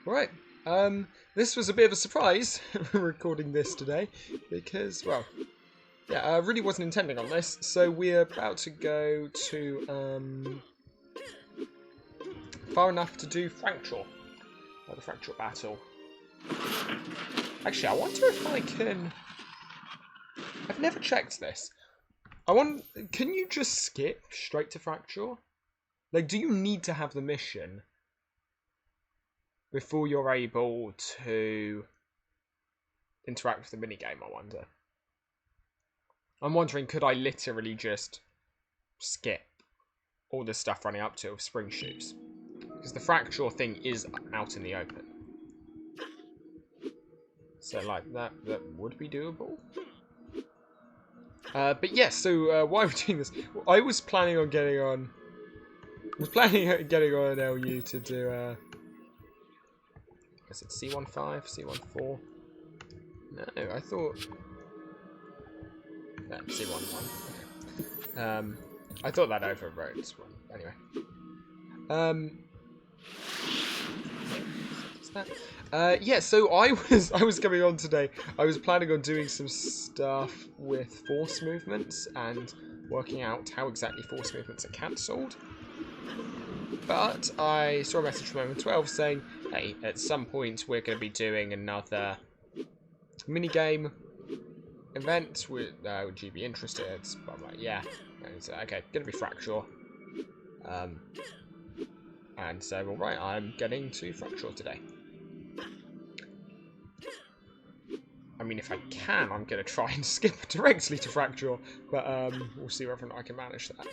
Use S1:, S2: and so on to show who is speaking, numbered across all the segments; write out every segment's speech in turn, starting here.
S1: Right. This was a bit of a surprise, recording this today, because, well, yeah, I really wasn't intending on this, so we're about to go to, far enough to do Frakjaw, or the Frakjaw battle. Actually, I wonder if I can... I've never checked this. Can you just skip straight to Frakjaw? Like, do you need to have the mission before you're able to interact with the minigame, I wonder? I'm wondering, could I literally just skip all this stuff running up to Spring Shoes? Because the Frakjaw thing is out in the open. So, like, that would be doable. But yes, so why are we doing this? I was planning on getting on... an LU to do, is it C15, C14? No, I thought... No, C11. Okay. I thought that overrode this one. Anyway. Yeah, so I was coming on today. I was planning on doing some stuff with force movements and working out how exactly force movements are cancelled. But I saw a message from MM12 saying, hey, at some point we're going to be doing another minigame event. Would you be interested? But I'm like, yeah. And so, okay, going to be Frakjaw. And so, alright, I'm getting to Frakjaw today. I mean, if I can, I'm going to try and skip directly to Frakjaw, but we'll see whether or not I can manage that.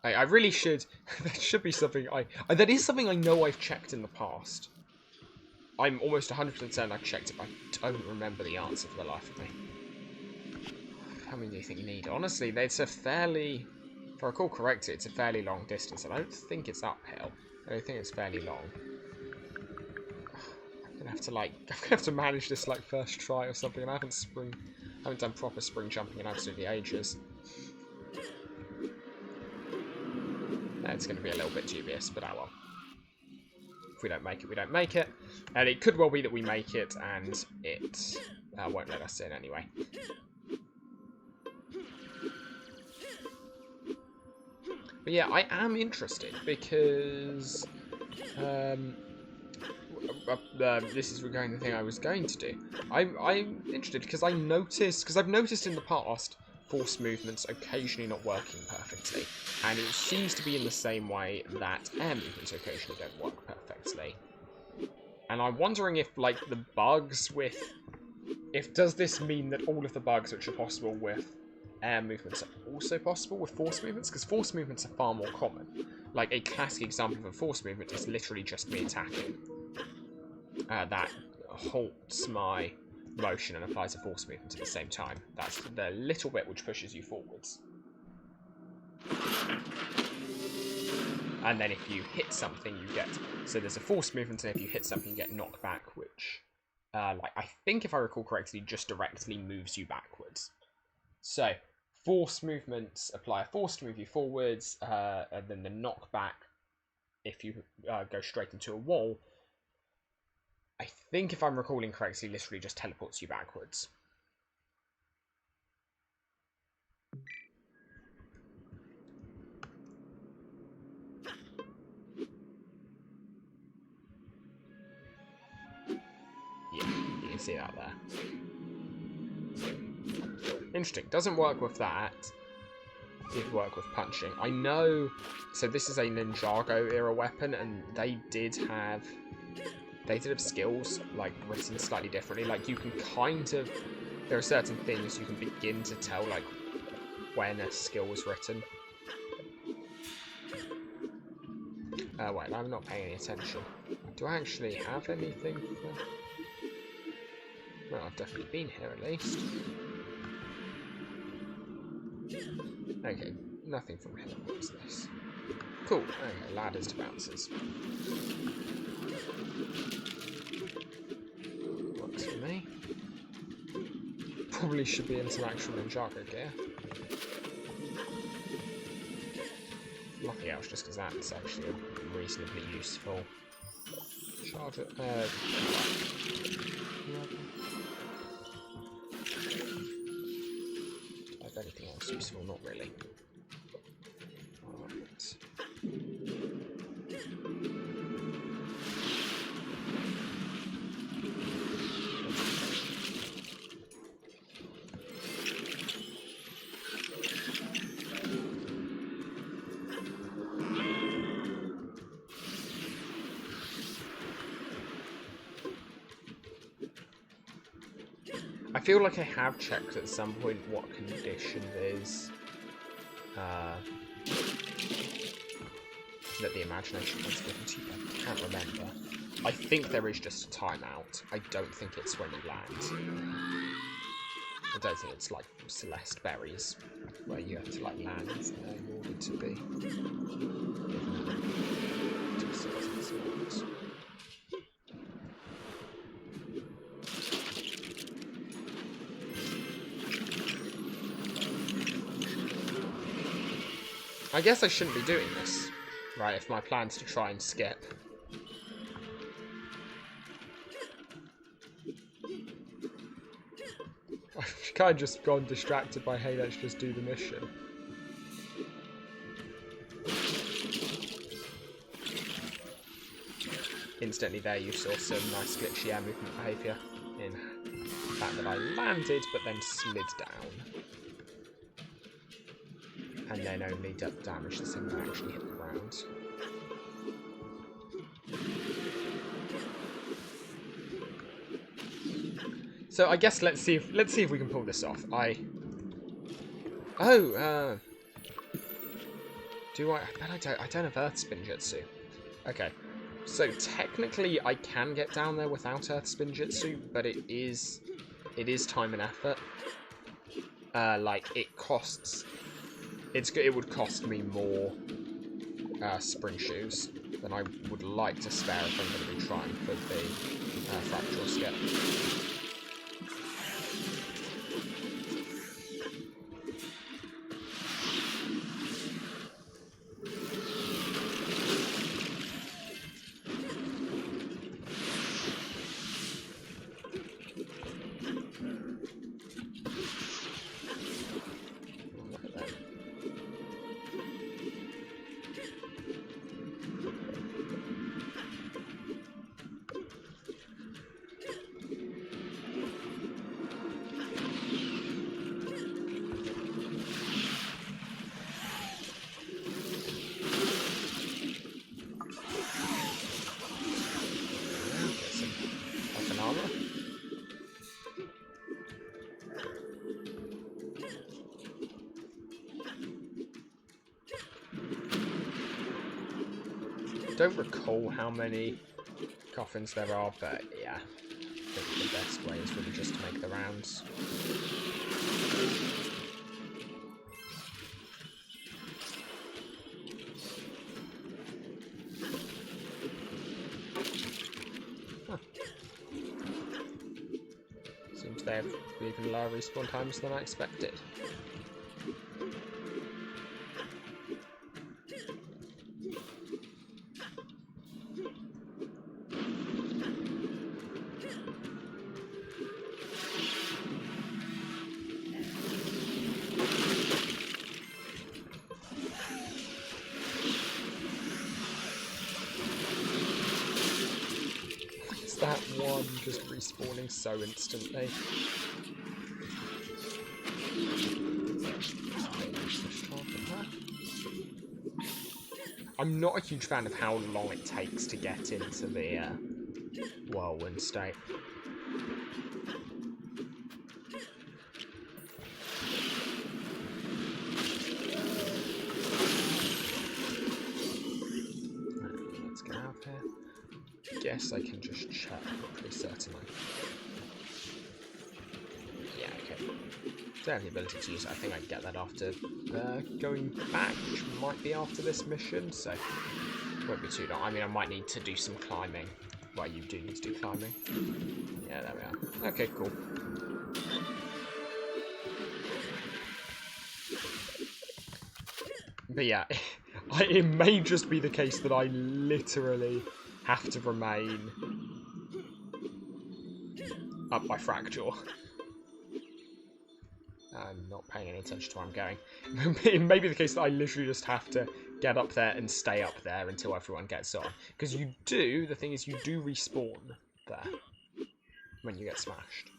S1: I really should. That should be something that is something I know I've checked in the past. I'm almost 100% certain I've checked it, but I don't remember the answer for the life of me. How many do you think you need? Honestly, it's a fairly... If I recall correctly, it's a fairly long distance, and I don't think it's uphill. I don't think it's fairly long. I'm gonna have to manage this like first try or something, and I haven't done proper spring jumping in absolutely ages. It's going to be a little bit dubious, but oh well. If we don't make it, we don't make it. And it could well be that we make it, and it won't let us in anyway. But yeah, I am interested, because... this is regarding the thing I was going to do. I'm interested, because I've noticed in the past force movements occasionally not working perfectly, and it seems to be in the same way that air movements occasionally don't work perfectly. And I'm wondering if, like, the bugs with... does this mean that all of the bugs which are possible with air movements are also possible with force movements? Because force movements are far more common. Like, a classic example of a force movement is literally just me attacking. That halts my motion and applies a force movement at the same time. That's the little bit which pushes you forwards. And then if you hit something, you get... So there's a force movement, and if you hit something, you get knocked back, which, like, I think if I recall correctly, just directly moves you backwards. So, force movements apply a force to move you forwards, and then the knockback, if you go straight into a wall, I think if I'm recalling correctly, literally just teleports you backwards. Yeah, you can see that there. Interesting. Doesn't work with that. Did work with punching. I know... So this is a Ninjago era weapon, and they did have skills, like, written slightly differently. Like, you can kind of... There are certain things you can begin to tell, like, when a skill was written. Wait, I'm not paying any attention. Do I actually have anything for... Well, I've definitely been here, at least. Okay, nothing from here. What is this? Cool. Okay, ladders to bouncers. Works for me. Probably should be in some actual Ninjago gear. Nothing else, just because that's actually reasonably useful. Charge it. If anything else useful, not really. Right. I feel like I have checked at some point what condition is that the imagination has given to you. I can't remember. I think there is just a timeout. I don't think it's when you land. I don't think it's like Celeste Berries, where you have to like land in order to be to certain sorts. I guess I shouldn't be doing this, right, if my plan's to try and skip. I've kind of just gone distracted by, hey, let's just do the mission. Instantly there you saw some nice glitchy air movement behaviour in the fact that I landed but then slid down. And then only damage the thing that actually hit the ground. So I guess let's see if we can pull this off. Do I? But I don't have Earth Spin Jutsu. Okay, so technically I can get down there without Earth Spin Jutsu, but it is time and effort. Like it costs. It would cost me more spring shoes than I would like to spare if I'm going to be trying for the Frakjaw skip. I don't recall how many coffins there are, but yeah, I think the best way is really just to make the rounds. Huh. Seems they have even lower respawn times than I expected. That one just respawning so instantly. I'm not a huge fan of how long it takes to get into the whirlwind state. Let's get out of here. Guess I can just check, pretty certainly. Yeah, okay. Don't have the ability to use it. I think I can get that after going back, which might be after this mission, so won't be too long. I mean, I might need to do some climbing. Well, you do need to do climbing. Yeah, there we are. Okay, cool. But yeah, it may just be the case that I literally have to remain up by Frakjaw. I'm not paying any attention to where I'm going. It may be the case that I literally just have to get up there and stay up there until everyone gets on. Because you do, the thing is, you do respawn there when you get smashed.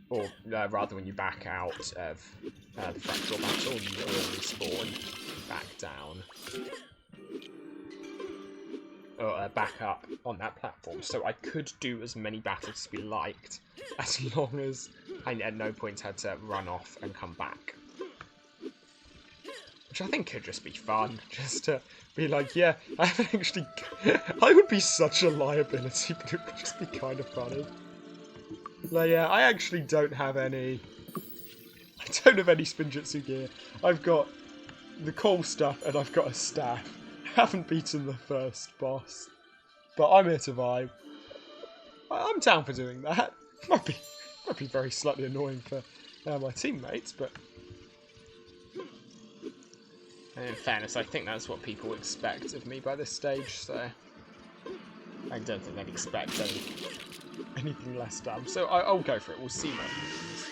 S1: Or rather, when you back out of the Frakjaw battle, you will respawn back down. Or back up on that platform. So I could do as many battles as we liked, as long as I at no point had to run off and come back. Which I think could just be fun, just to be like, yeah, I haven't actually... I would be such a liability, but it would just be kind of funny. Like, yeah, I actually don't have any... I don't have any Spinjitzu gear. I've got the coal stuff and I've got a staff. I haven't beaten the first boss, but I'm here to vibe. I'm down for doing that. Might be very slightly annoying for my teammates, but... And in fairness, I think that's what people expect of me by this stage, so... I don't think they'd expect anything less dumb. So I'll go for it. We'll see what happens.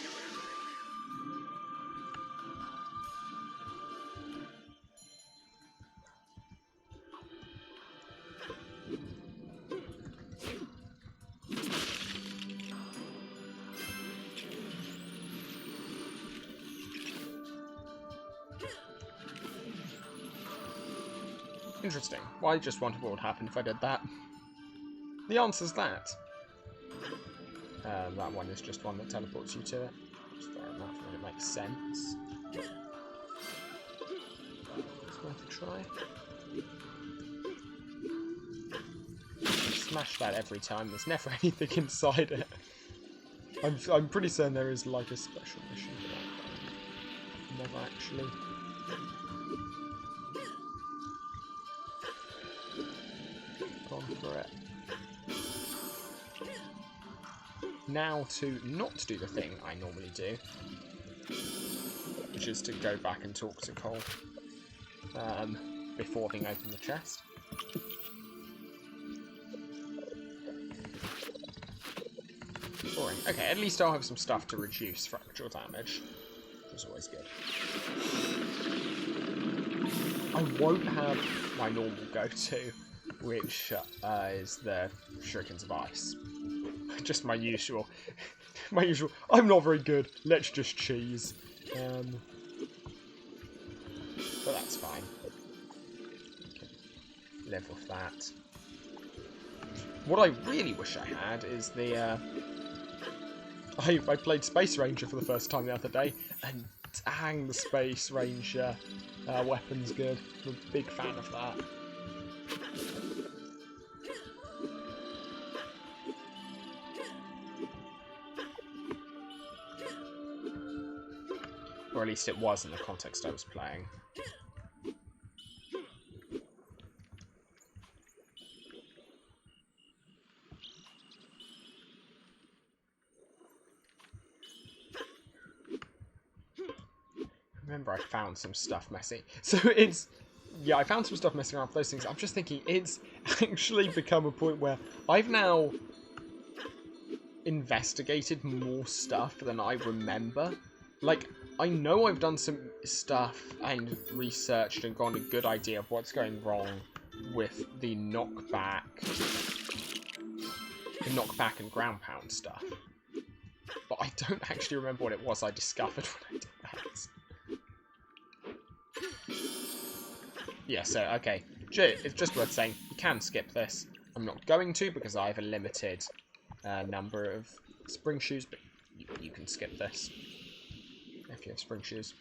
S1: Interesting. Well, I just wondered what would happen if I did that. The answer's that. That one is just one that teleports you to it. Which is fair enough, and it makes sense. It's worth a try. Smash that every time. There's never anything inside it. I'm pretty certain there is like a special mission for that. Never actually. Gone for it. Now to not do the thing I normally do, which is to go back and talk to Cole before being open the chest. Boring. Okay, at least I'll have some stuff to reduce fractal damage, which is always good. I won't have my normal go-to, which is the Shurikens of Ice. Just my usual. I'm not very good. Let's just cheese. But that's fine. Live with that. What I really wish I had is the. I played Space Ranger for the first time the other day, and dang, the Space Ranger weapon's good. I'm a big fan of that. Or at least it was in the context I was playing. Remember, I found some stuff messing. So it's... Yeah, I found some stuff messing around with those things. I'm just thinking, it's actually become a point where I've now investigated more stuff than I remember. Like, I know I've done some stuff and researched and gotten a good idea of what's going wrong with the knockback and ground pound stuff. But I don't actually remember what it was I discovered when I did that. Yeah, so, okay. It's just worth saying, you can skip this. I'm not going to because I have a limited number of spring shoes, but you can skip this if you have spring shoes.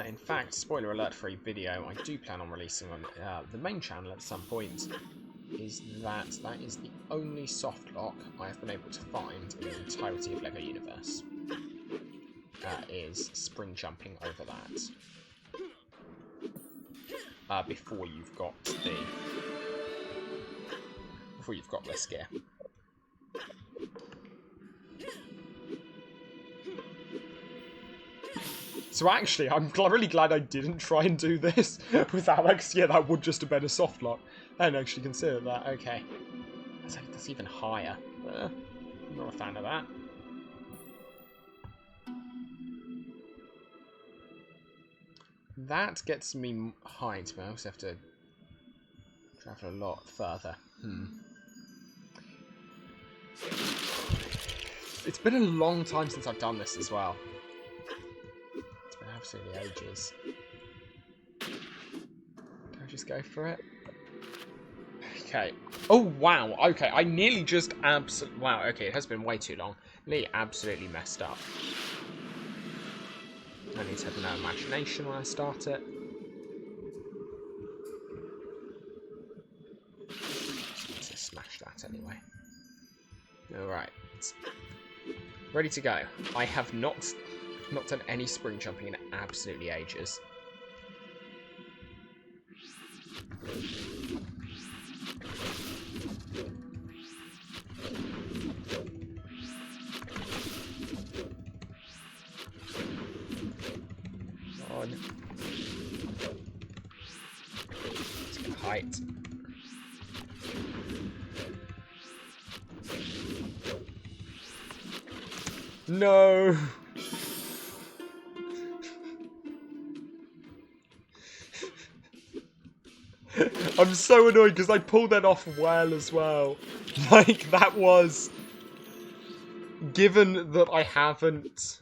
S1: In fact, spoiler alert for a video I do plan on releasing on the main channel at some point, is that is the only soft lock I have been able to find in the entirety of LEGO Universe. Is spring jumping over that. Before you've got this gear. So actually, I'm really glad I didn't try and do this with Alex. Yeah, that would just have been a soft lock. I hadn't actually considered that. Okay. That's even higher. I'm not a fan of that. That gets me height, but I also have to travel a lot further. It's been a long time since I've done this as well. It's been absolutely ages. Can I just go for it? Okay. Oh, wow. Okay, I nearly just absolutely... Wow, okay, it has been way too long. Nearly absolutely messed up. I need to have no imagination when I start it. Let's just smash that anyway. Alright. Ready to go. I have not done any spring jumping in absolutely ages. On. Let's get height. No! I'm so annoyed because I pulled that off well as well. Like, that was... Given that I haven't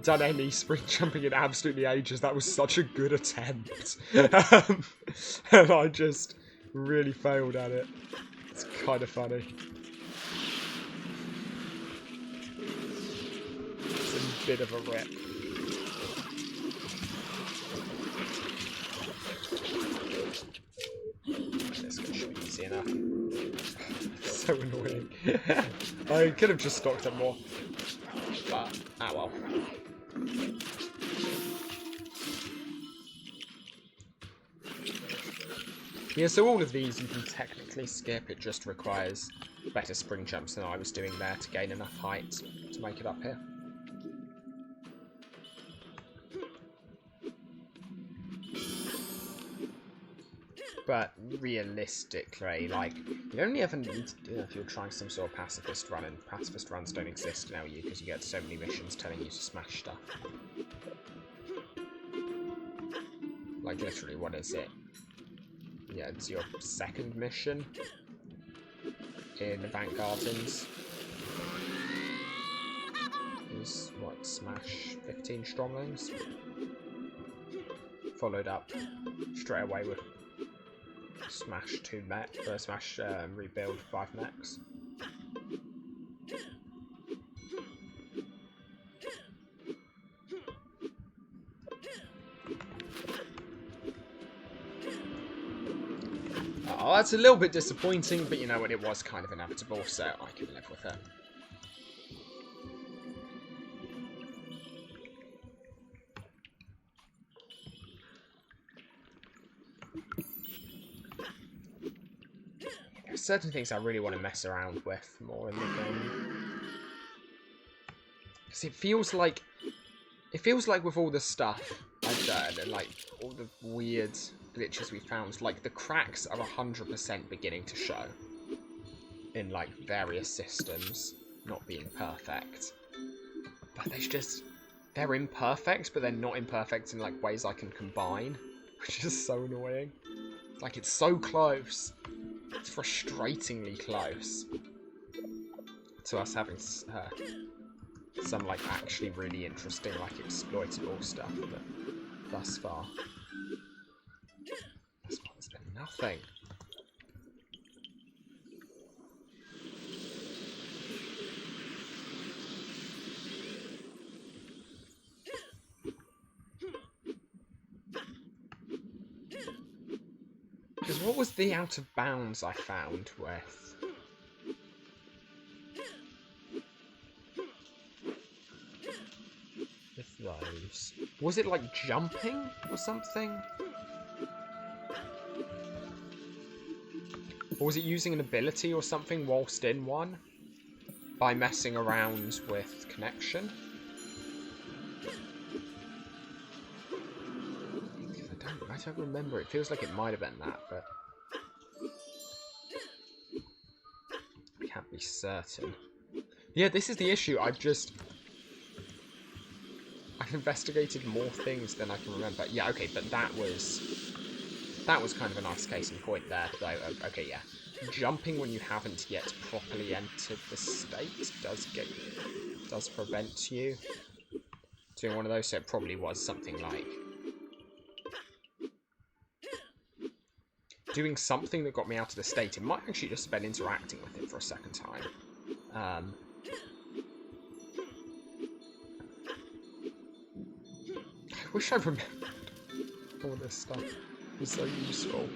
S1: done any spring jumping in absolutely ages, that was such a good attempt. And I just really failed at it. It's kind of funny. It's a bit of a rip. This should be easy enough. So annoying. I could have just stocked up more. But, ah well. Yeah, so all of these you can technically skip. It just requires better spring jumps than I was doing there to gain enough height to make it up here. But realistically, like, you only ever need to do it if you're trying some sort of pacifist run, and pacifist runs don't exist now, because you get so many missions telling you to smash stuff. Like, literally, what is it? Yeah, it's your second mission in the Bank Gardens. Is, what, smash 15 stronglings? Followed up straight away with smash 2 mech, smash rebuild 5 mechs. Oh, that's a little bit disappointing, but you know what, it was kind of inevitable, so I can live with it. There's certain things I really want to mess around with more in the game. Because it feels like with all the stuff I've done and like all the weird glitches we found, like the cracks are 100% beginning to show in like various systems not being perfect. But they're imperfect, but they're not imperfect in like ways I can combine, which is so annoying. Like, it's so close. It's frustratingly close to us having some like actually really interesting like exploitable stuff, but thus far there's been nothing. Because what was the out of bounds I found with those? Was it like jumping or something? Or was it using an ability or something whilst in one? By messing around with connection? I don't remember. It feels like it might have been that, but I can't be certain. Yeah, this is the issue. I've investigated more things than I can remember. Yeah, okay, but that was kind of a nice case in point there, though. Okay, yeah. Jumping when you haven't yet properly entered the state does prevent you doing one of those, so it probably was something like doing something that got me out of the state. It might actually just have been interacting with it for a second time. I wish I remembered all this stuff. It's so useful.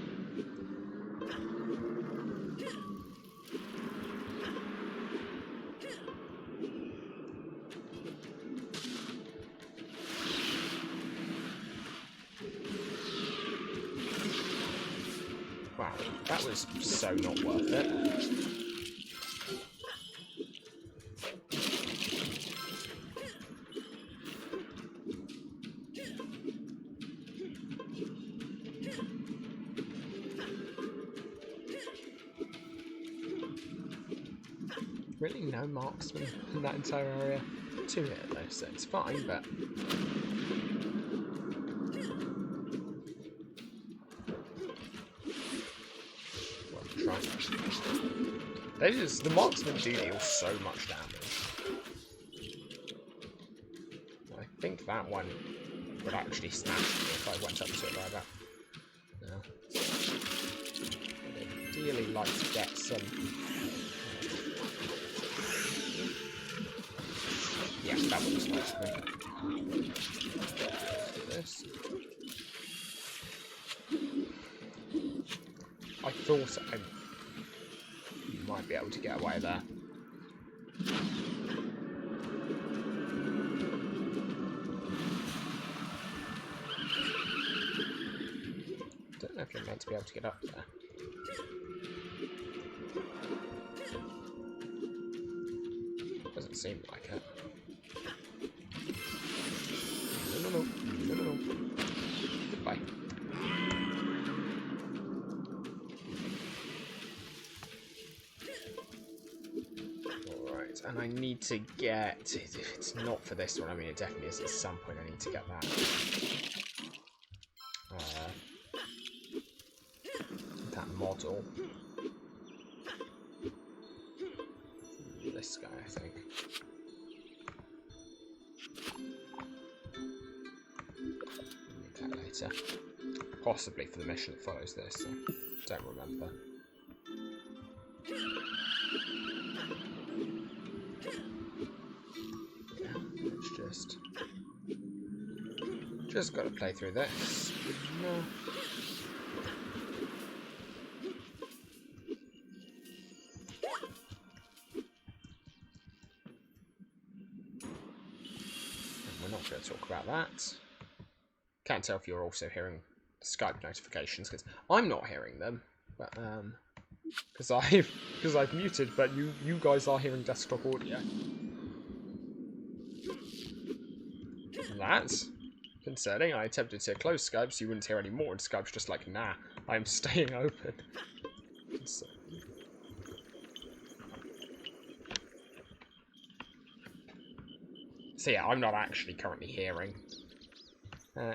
S1: Wow, that was so not worth it. Really no marksman in that entire area. 2 hit though, so it's fine, but the marksmen do deal so much damage. I think that one would actually snatch me if I went up to it like that. No. I'd ideally like to get some. Yeah, that one was nice. This. I thought I might be able to get away there. Don't know if you're meant to be able to get up there. Doesn't seem like it. No. Goodbye. Alright, and I need to get... If it's not for this one, I mean it definitely is at some point I need to get that. That model. This guy, I think. Need that later. Possibly for the mission that follows this, so don't remember. Yeah, it's just got to play through this. No. We're not going to talk about that. Can't tell if you're also hearing Skype notifications because I'm not hearing them, but because I've muted, but you guys are hearing desktop audio. That's concerning. I attempted to close Skype so you wouldn't hear any more, and Skype's just like, nah, I'm staying open. So yeah, I'm not actually currently hearing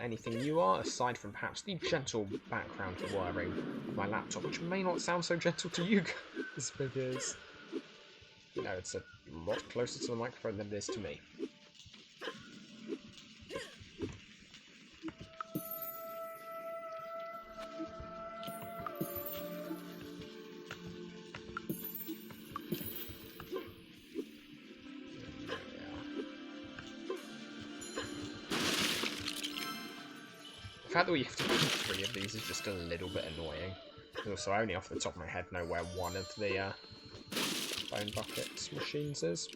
S1: anything you are, aside from perhaps the gentle background whirring of my laptop, which may not sound so gentle to you guys, because, you know, it's a lot closer to the microphone than it is to me. The fact that we have to do 3 of these is just a little bit annoying. Also, I only off the top of my head know where one of the bone bucket machines is.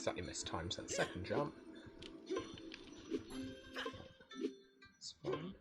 S1: slightly mistimed that second jump. It's fine.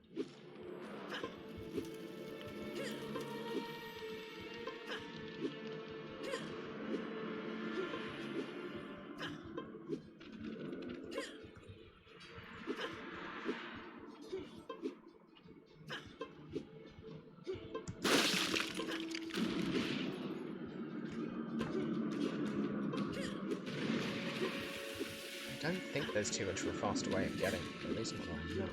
S1: I don't think there's too much of a faster way of getting, at least not that I know of.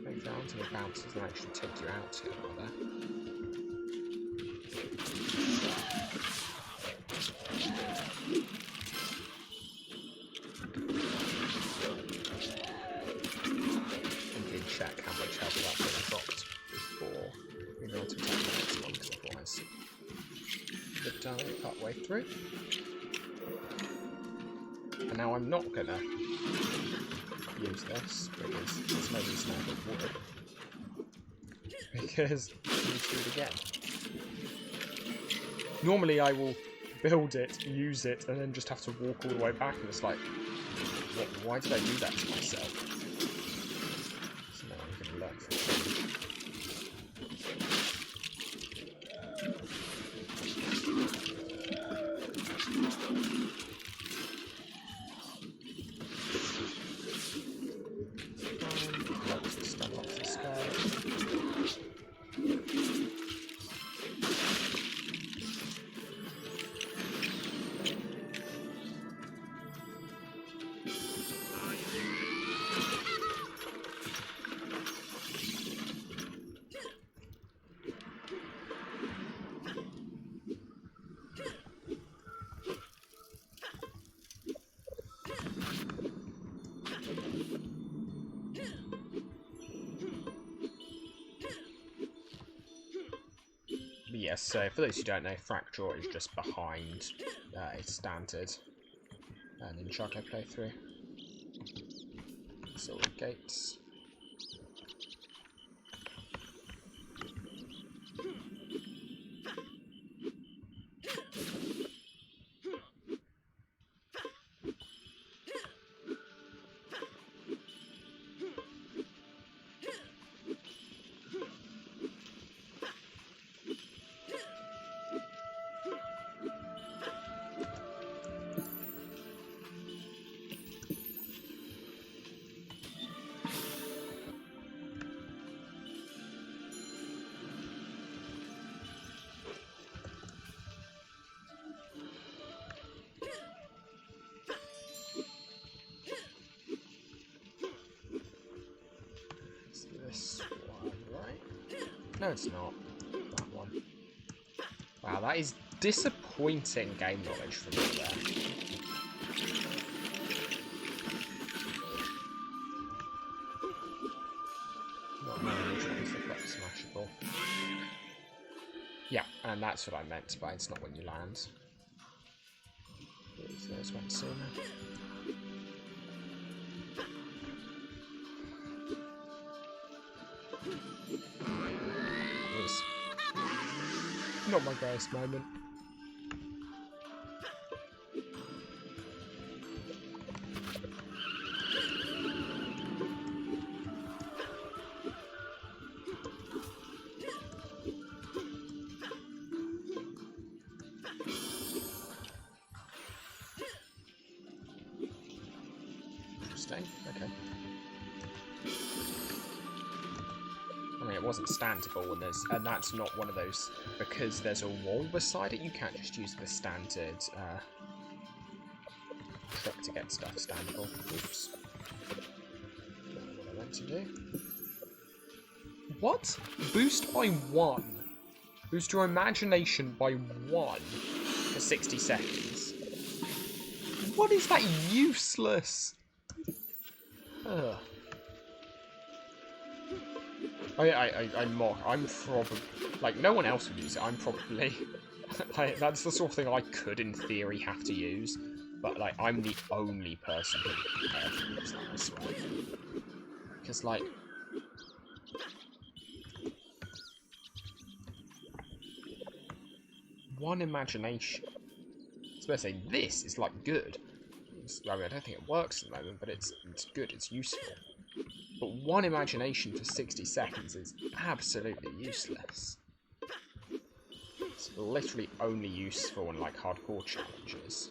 S1: Maybe there aren't any bounces that actually take you out here, are there? I did check how much health that would have dropped before moving on to attack the next one, because otherwise would die partway through. And now I'm not gonna use this because there's no reason I would. Because I need to do it again. Normally I will build it, use it, and then just have to walk all the way back, and it's like, what, why did I do that to myself? So now I'm gonna learn from it. Yes, so for those who don't know, Frakjaw is just behind a standard Ninjago playthrough. So all the gates. This one, right? No, it's not. That one. Wow, that is disappointing game knowledge from me there. Not knowing which one's the correct smashable. Yeah, and that's what I meant by it's not when you land. There's one sooner. Not my greatest moment. Interesting, okay. I mean, it wasn't standable, and that's not one of those, because there's a wall beside it, you can't just use the standard trick to get stuff standable. Oops. Don't know what I meant to do. What? Boost by 1. Boost your imagination by 1 for 60 seconds. What is that useless? Ugh. I'm probably, like, no one else would use it. I'm probably, like, that's the sort of thing I could, in theory, have to use. But, like, I'm the only person who ever uses that, I swear. Because, like, one imagination. I was about to say, this is like good. I mean, I don't think it works at the moment, but it's good, it's useful. But one imagination for 60 seconds is absolutely useless. It's literally only useful in like hardcore challenges.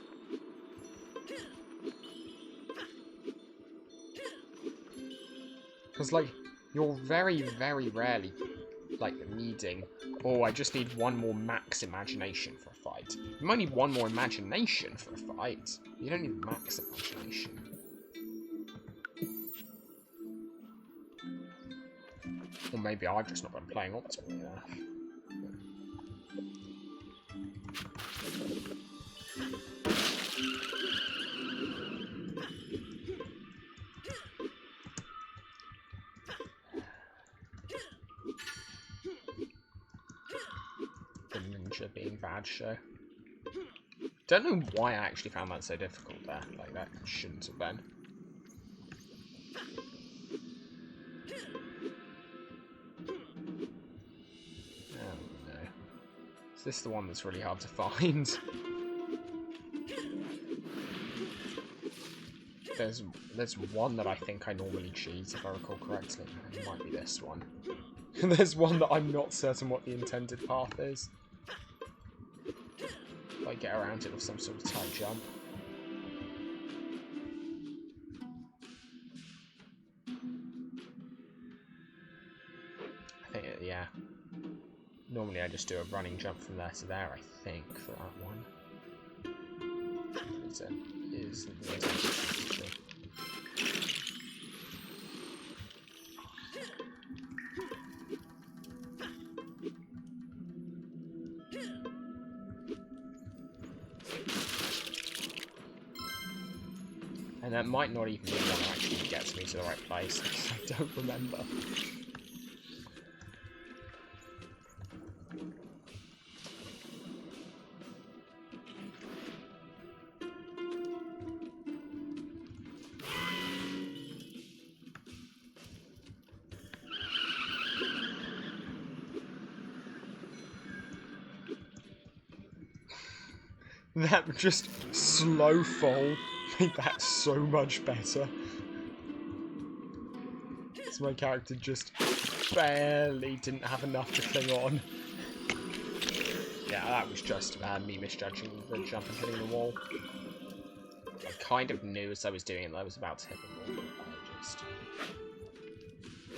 S1: Because like, you're very, very rarely like needing, oh, I just need one more max imagination for a fight. You might need one more imagination for a fight. You don't need max imagination. Or maybe I've just not been playing optimally enough. The ninja being bad show. Don't know why I actually found that so difficult there. Like, that shouldn't have been. Oh no. Is this the one that's really hard to find? There's one that I think I normally cheat, if I recall correctly. It might be this one. There's one that I'm not certain what the intended path is. If I get around it with some sort of tight jump. I think, yeah. Normally I just do a running jump from there to there, I think, for that one. Is the intended. And that might not even be one that actually gets me to the right place, because I don't remember. That just slow fall made that so much better. So my character just barely didn't have enough to cling on. Yeah, that was just me misjudging the jump and hitting the wall. I kind of knew as I was doing it that I was about to hit the wall. I just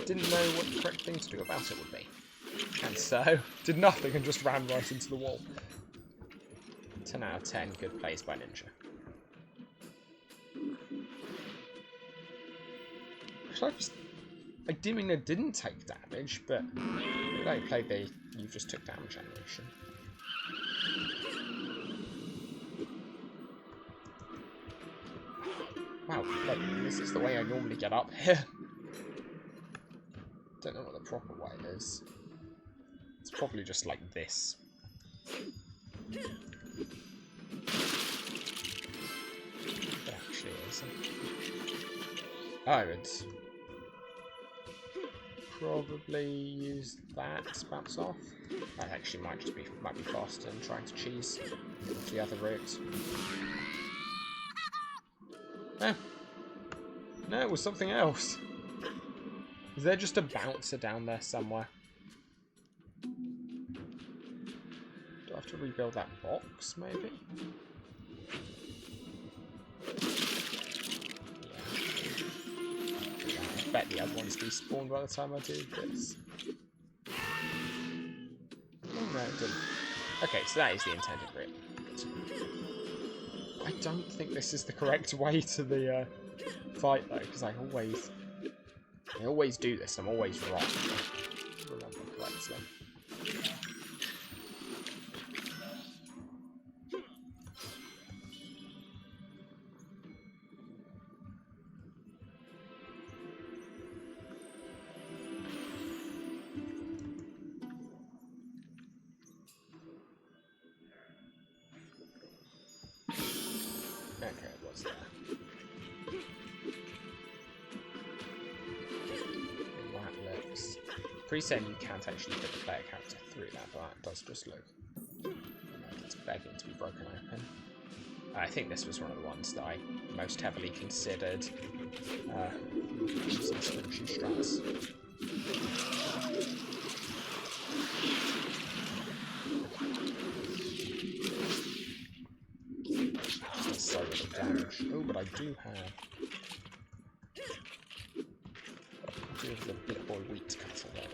S1: didn't know what the correct thing to do about it would be. And so, did nothing and just ran right into the wall. 10 out of 10, good plays by Ninja. I didn't mean I didn't take damage, but I played the you just took damage animation. Wow, like, this is the way I normally get up here. Don't know what the proper way is. It's probably just like this. It actually isn't. I would probably use that to bounce off. That actually might be faster than trying to cheese the other route. Oh. No, it was something else. Is there just a bouncer down there somewhere? Do I have to rebuild that box, maybe? I bet the other one's despawned by the time I do this. Oh no, it didn't. Okay, so that is the intended route. I don't think this is the correct way to the fight though, because I always do this. I'm always wrong. If I remember correctly. Okay, it was there. That looks... Pretty certain you can't actually put the player character through that, but that does just look... begging to be broken open. I think this was one of the ones that I most heavily considered using suspension strats. That's so little damage. Oh, but I do have the big boy wheat castle there.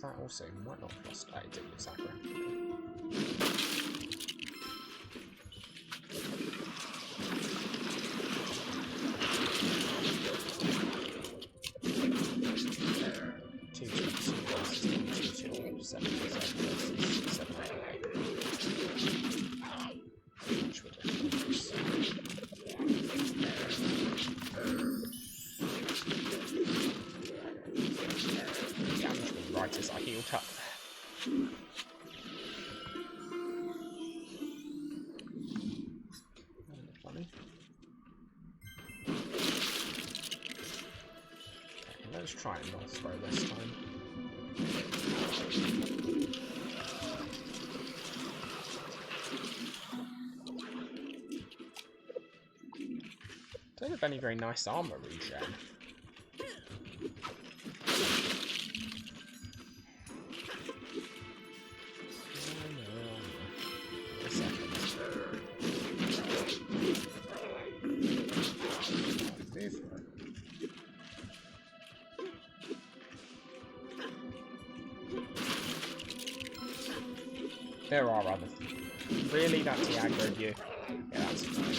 S1: That also might not have lost. I did lose aggro. As I healed up. Funny. Okay, let's try and not throw this time. Don't have any very nice armor regen. There are other things. Really, that's the aggro you. Yeah, that's fine.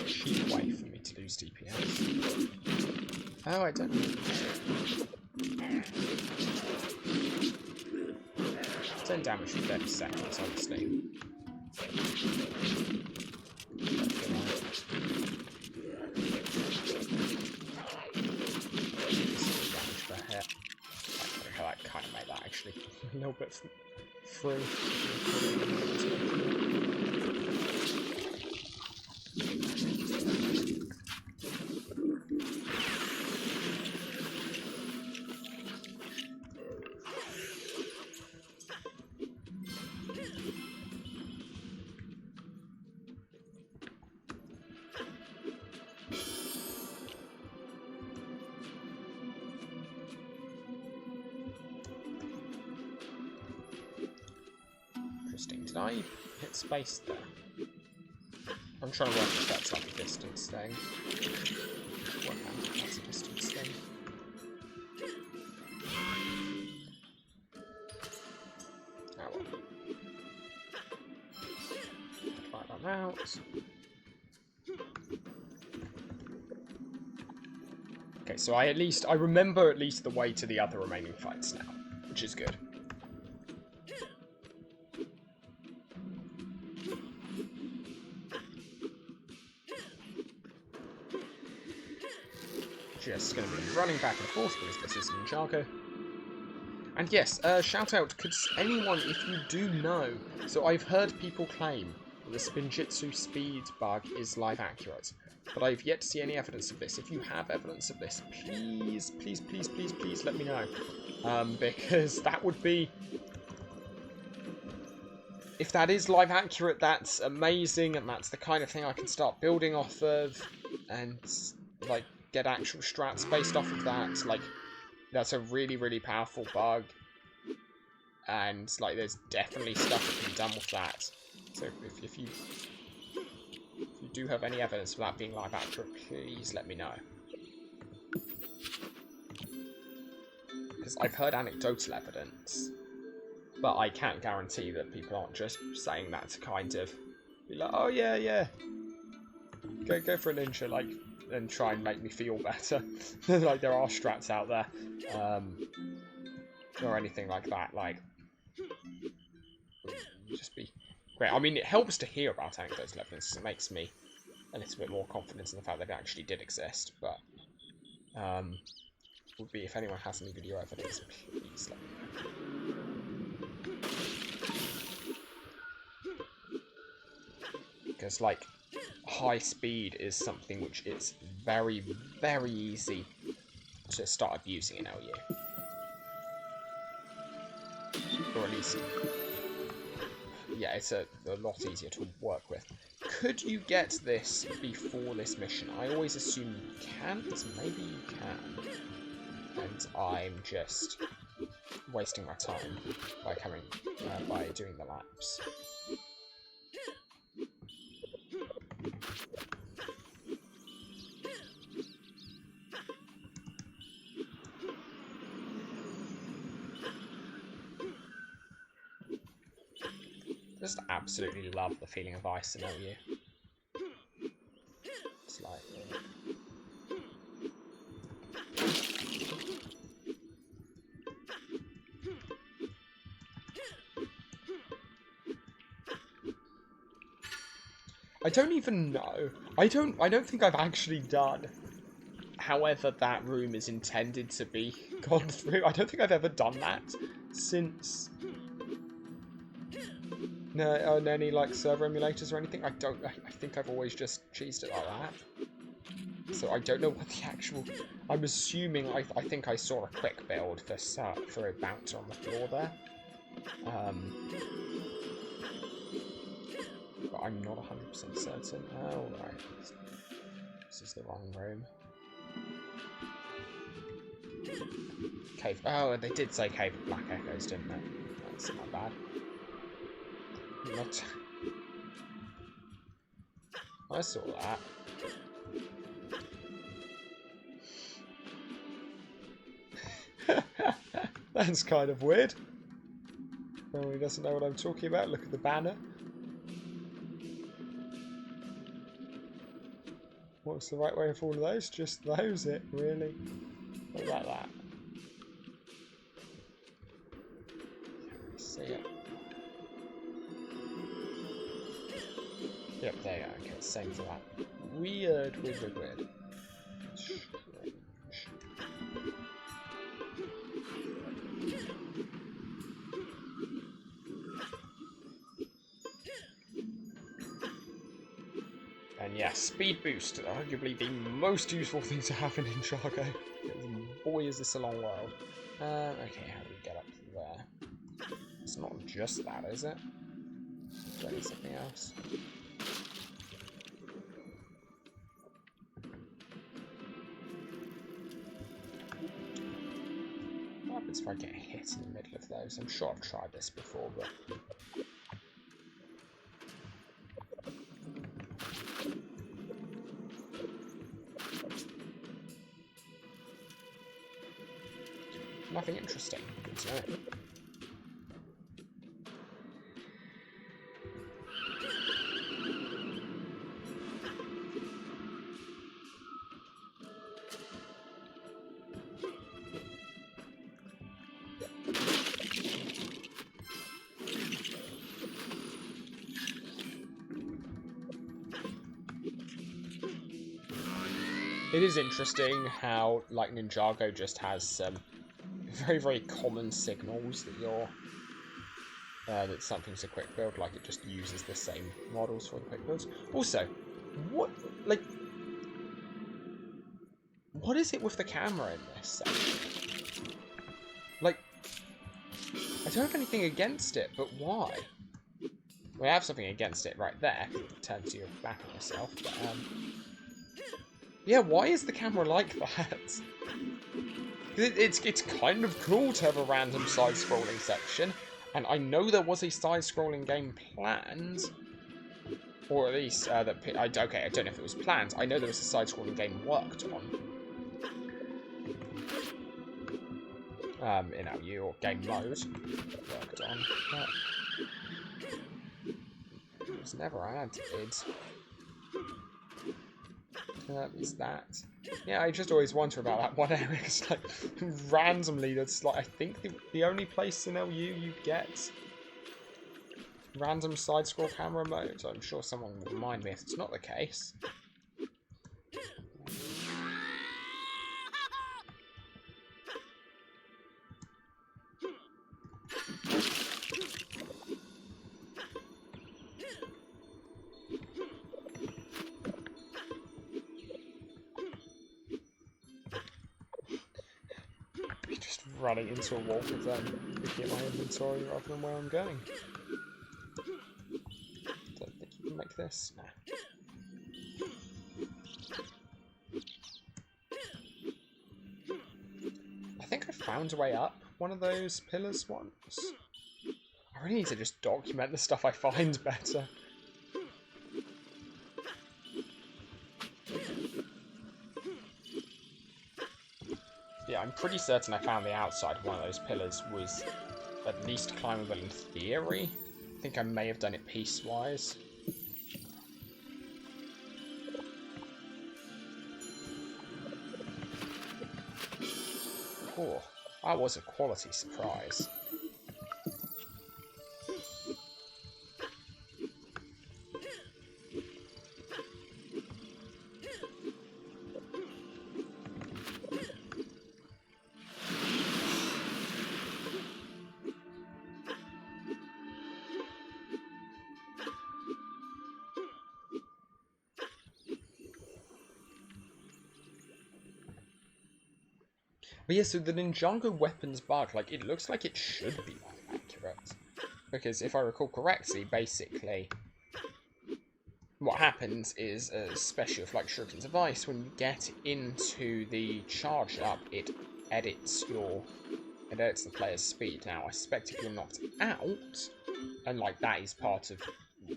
S1: Cheap way for me to lose DPS. Oh, I don't know. 10 damage for 30 seconds, obviously. That kind of made that actually a little bit free. Did I hit space there? I'm trying to work if that's like a distance thing. What happened? That's a distance thing. Oh well. Fire that out. Okay, so I remember at least the way to the other remaining fights now, which is good. Just going to be running back and forth because this is Ninjago. And yes, shout out, could anyone, if you do know, so I've heard people claim that the Spinjitzu speed bug is live accurate, but I've yet to see any evidence of this. If you have evidence of this, please, please, please, please, please let me know. Because that would be... If that is live accurate, that's amazing, and that's the kind of thing I can start building off of, and, like, get actual strats based off of that. Like, that's a really, really powerful bug. And, like, there's definitely stuff that can be done with that. So, if you do have any evidence of that being live accurate, please let me know. Because I've heard anecdotal evidence, but I can't guarantee that people aren't just saying that to kind of be like, oh yeah, yeah, go for a ninja, like, and try and make me feel better. Like, there are strats out there, or anything like that. Like, just be great. I mean, it helps to hear about anecdotal evidence. It makes me a little bit more confident in the fact that it actually did exist. But would be if anyone has any video evidence, please let me know. because, like, high speed is something which it's very, very easy to start abusing in LU. Or at least, yeah, it's a lot easier to work with. Could you get this before this mission? I always assume you can't. Maybe you can. And I'm just wasting my time by by doing the laps. Just absolutely love the feeling of ice in LU. It's like... I don't even know. I don't think I've actually done however that room is intended to be gone through. I don't think I've ever done that since... No, on any like server emulators or anything. I think I've always just cheesed it like that. So I don't know what the actual... I'm assuming I think I saw a quick build for a bouncer on the floor there. But I'm not 100% certain. Oh, right. This is the wrong room. Cave... Oh, they did say Cave of Black Echoes, didn't they? That's not bad. Not... I saw that. That's kind of weird. Oh, he doesn't know what I'm talking about. Look at the banner. What's the right way of all of those? Just those, it really? What about that? See it. Yep, there you go. Okay, same for that. Weird. Strange. And yeah, speed boost, arguably the most useful thing to have in Ninjago. Boy, is this a long world. Okay, how do we get up there? It's not just that, is it? There is something else. What happens if I get hit in the middle of those? I'm sure I've tried this before, but... Nothing interesting. Good to know. It is interesting how, like, Ninjago just has some very, very common signals that you're... that something's a quick build, like it just uses the same models for the quick builds. Also, what is it with the camera in this section? Like, I don't have anything against it, but why? We have something against it right there. It turns your back on yourself, but, yeah, why is the camera like that? It's kind of cool to have a random side-scrolling section, and I know there was a side-scrolling game planned, or at least okay, I don't know if it was planned. I know there was a side-scrolling game worked on, in LU, or game mode worked on, but it was never added. Is that? Yeah, I just always wonder about that one area, because, like, randomly, that's, like, I think the only place in LU you get random side-scroll camera mode. I'm sure someone will remind me if it's not the case. running into a wall with them looking at my inventory rather than where I'm going. Don't think you can make this? Nah. I think I found a way up one of those pillars once. I really need to just document the stuff I find better. Yeah, I'm pretty certain I found the outside of one of those pillars was at least climbable in theory. I think I may have done it piecewise. Oh, that was a quality surprise. But yeah, so the Ninjago weapons bug, like, it looks like it should be more accurate. Because if I recall correctly, basically, what happens is, especially with like Shuriken's Device, when you get into the charge up, it edits the player's speed. Now, I suspect if you're knocked out, and like that is part of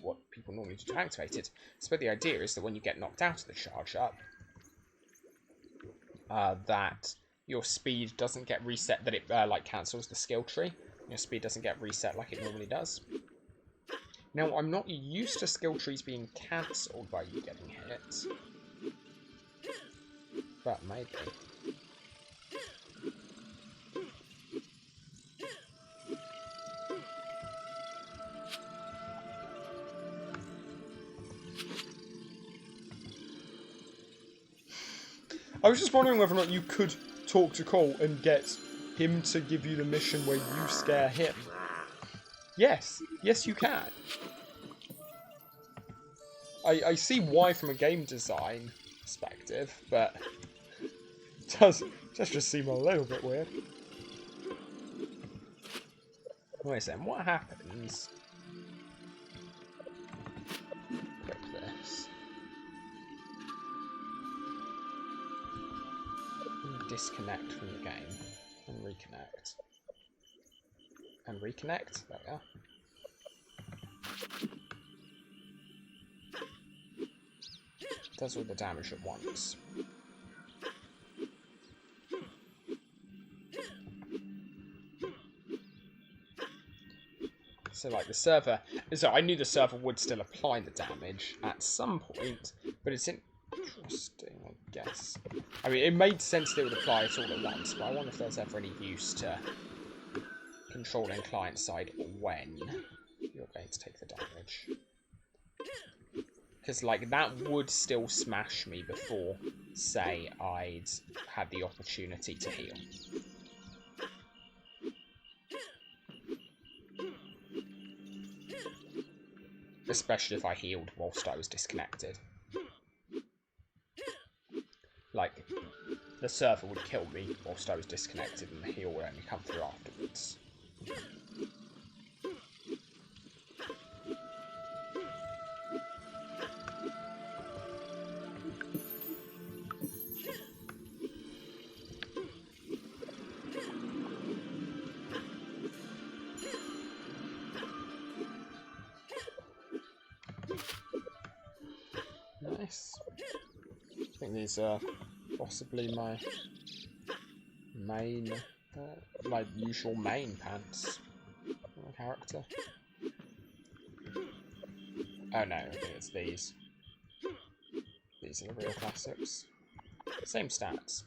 S1: what people normally do to activate it, so the idea is that when you get knocked out of the charge up, that your speed doesn't get reset, that it like cancels the skill tree. Your speed doesn't get reset like it normally does. Now, I'm not used to skill trees being cancelled by you getting hit, but maybe. I was just wondering whether or not you could talk to Cole and get him to give you the mission where you scare him. Yes. Yes, you can. I see why from a game design perspective, but it does just seem a little bit weird. Wait a second, what happens? Click this. Disconnect from the game and reconnect. And reconnect? There we are. Does all the damage at once. So like the server, so I knew the server would still apply the damage at some point, but it's interesting, I guess. I mean, it made sense that it would apply it all at once, but I wonder if there's ever any use to controlling client side when you're going to take the damage. Because, like, that would still smash me before, say, I'd had the opportunity to heal. Especially if I healed whilst I was disconnected. Like, the server would kill me whilst I was disconnected and the heal would only come through afterwards. Nice. I think these are possibly my main, my usual main pants character. Oh no, I think it's these. These are the real classics. Same stats.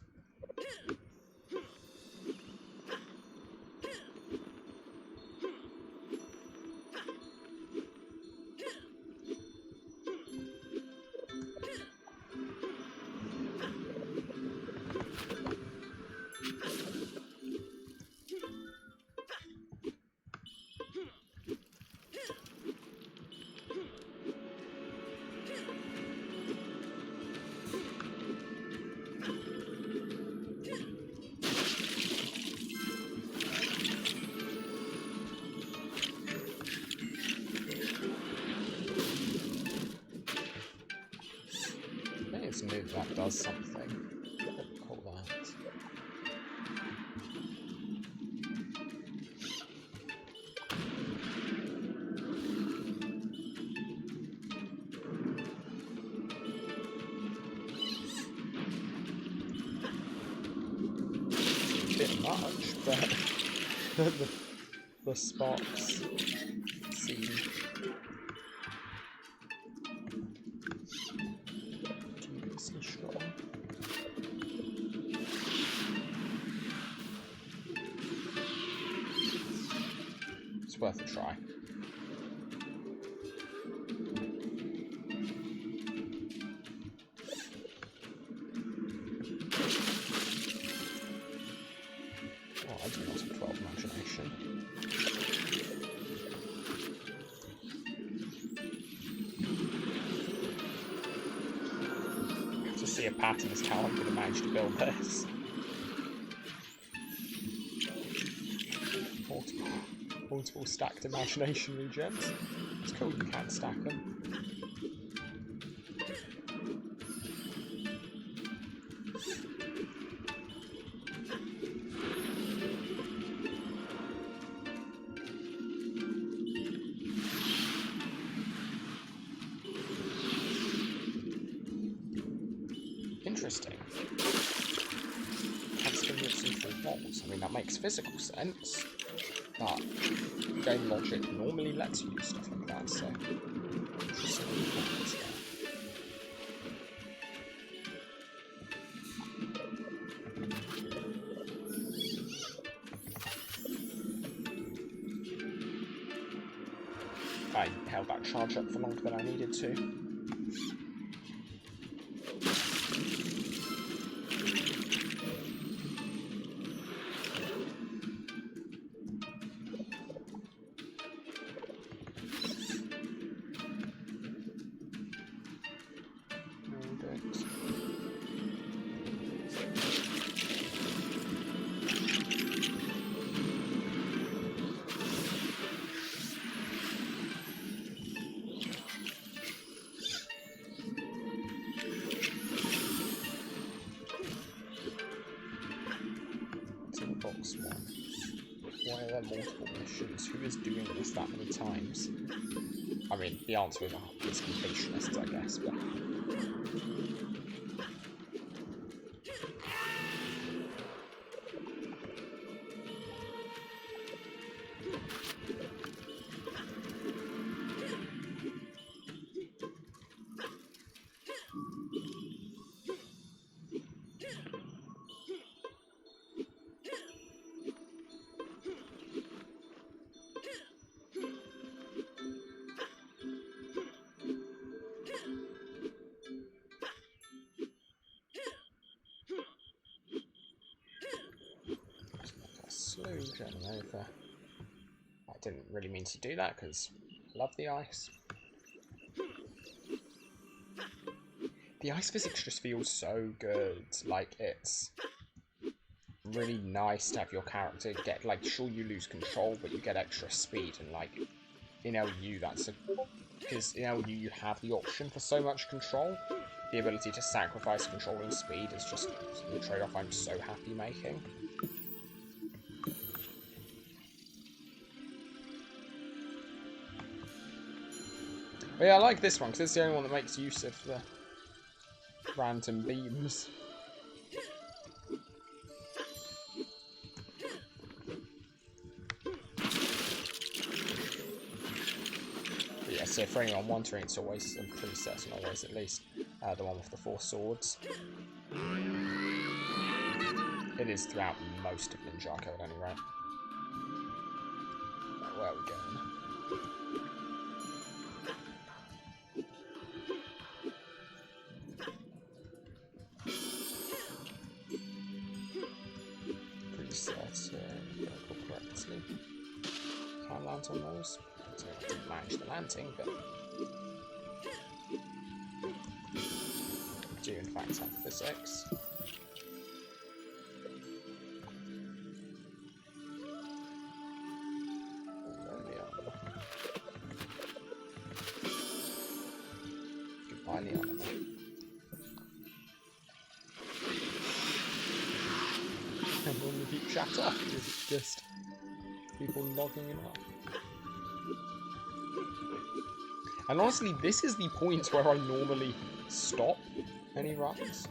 S1: think that does something. What do we call that? It's a bit much, but the sparks seem dubiously strong. It's worth a try. Oh, I do not have 12 imagination. I have to see a pattern as to how I'm going to manage to build this. Multiple stacked imagination regens. It's cool, you can stack them. Interesting. That's convincing for walls. I mean, that makes physical sense, but game logic normally lets you do stuff like that, so interesting. I held that charge up for longer than I needed to. Why are there multiple missions? Who is doing this that many times? I mean, the answer is completionists, I guess, but... over. I didn't really mean to do that because I love the ice. The ice physics just feels so good. Like, it's really nice to have your character get, like, sure you lose control, but you get extra speed, and like in LU because in LU you have the option for so much control. The ability to sacrifice control and speed is just the trade-off I'm so happy making. But yeah, I like this one, because it's the only one that makes use of the random beams. But yeah, so for anyone wondering, it's always, I'm pretty certain always at least, the one with the 4 swords. It is throughout most of Ninjago at any rate. Right, where are we going? Correctly. Can't land on those. So I didn't manage the landing, but I do in fact have physics. There we are. Goodbye, Leon. stuff? Or is it just people logging it up? And honestly, this is the point where I normally stop any runs.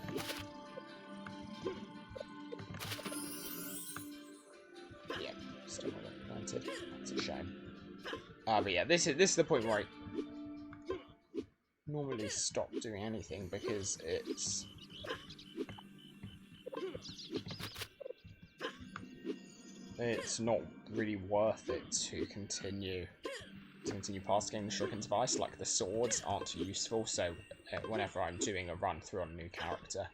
S1: Yeah, still not implemented. That's a shame. But yeah, this is the point where I normally stop doing anything because it's not really worth it to continue past getting the Shuriken device. Like, the swords aren't too useful, so whenever I'm doing a run through on a new character,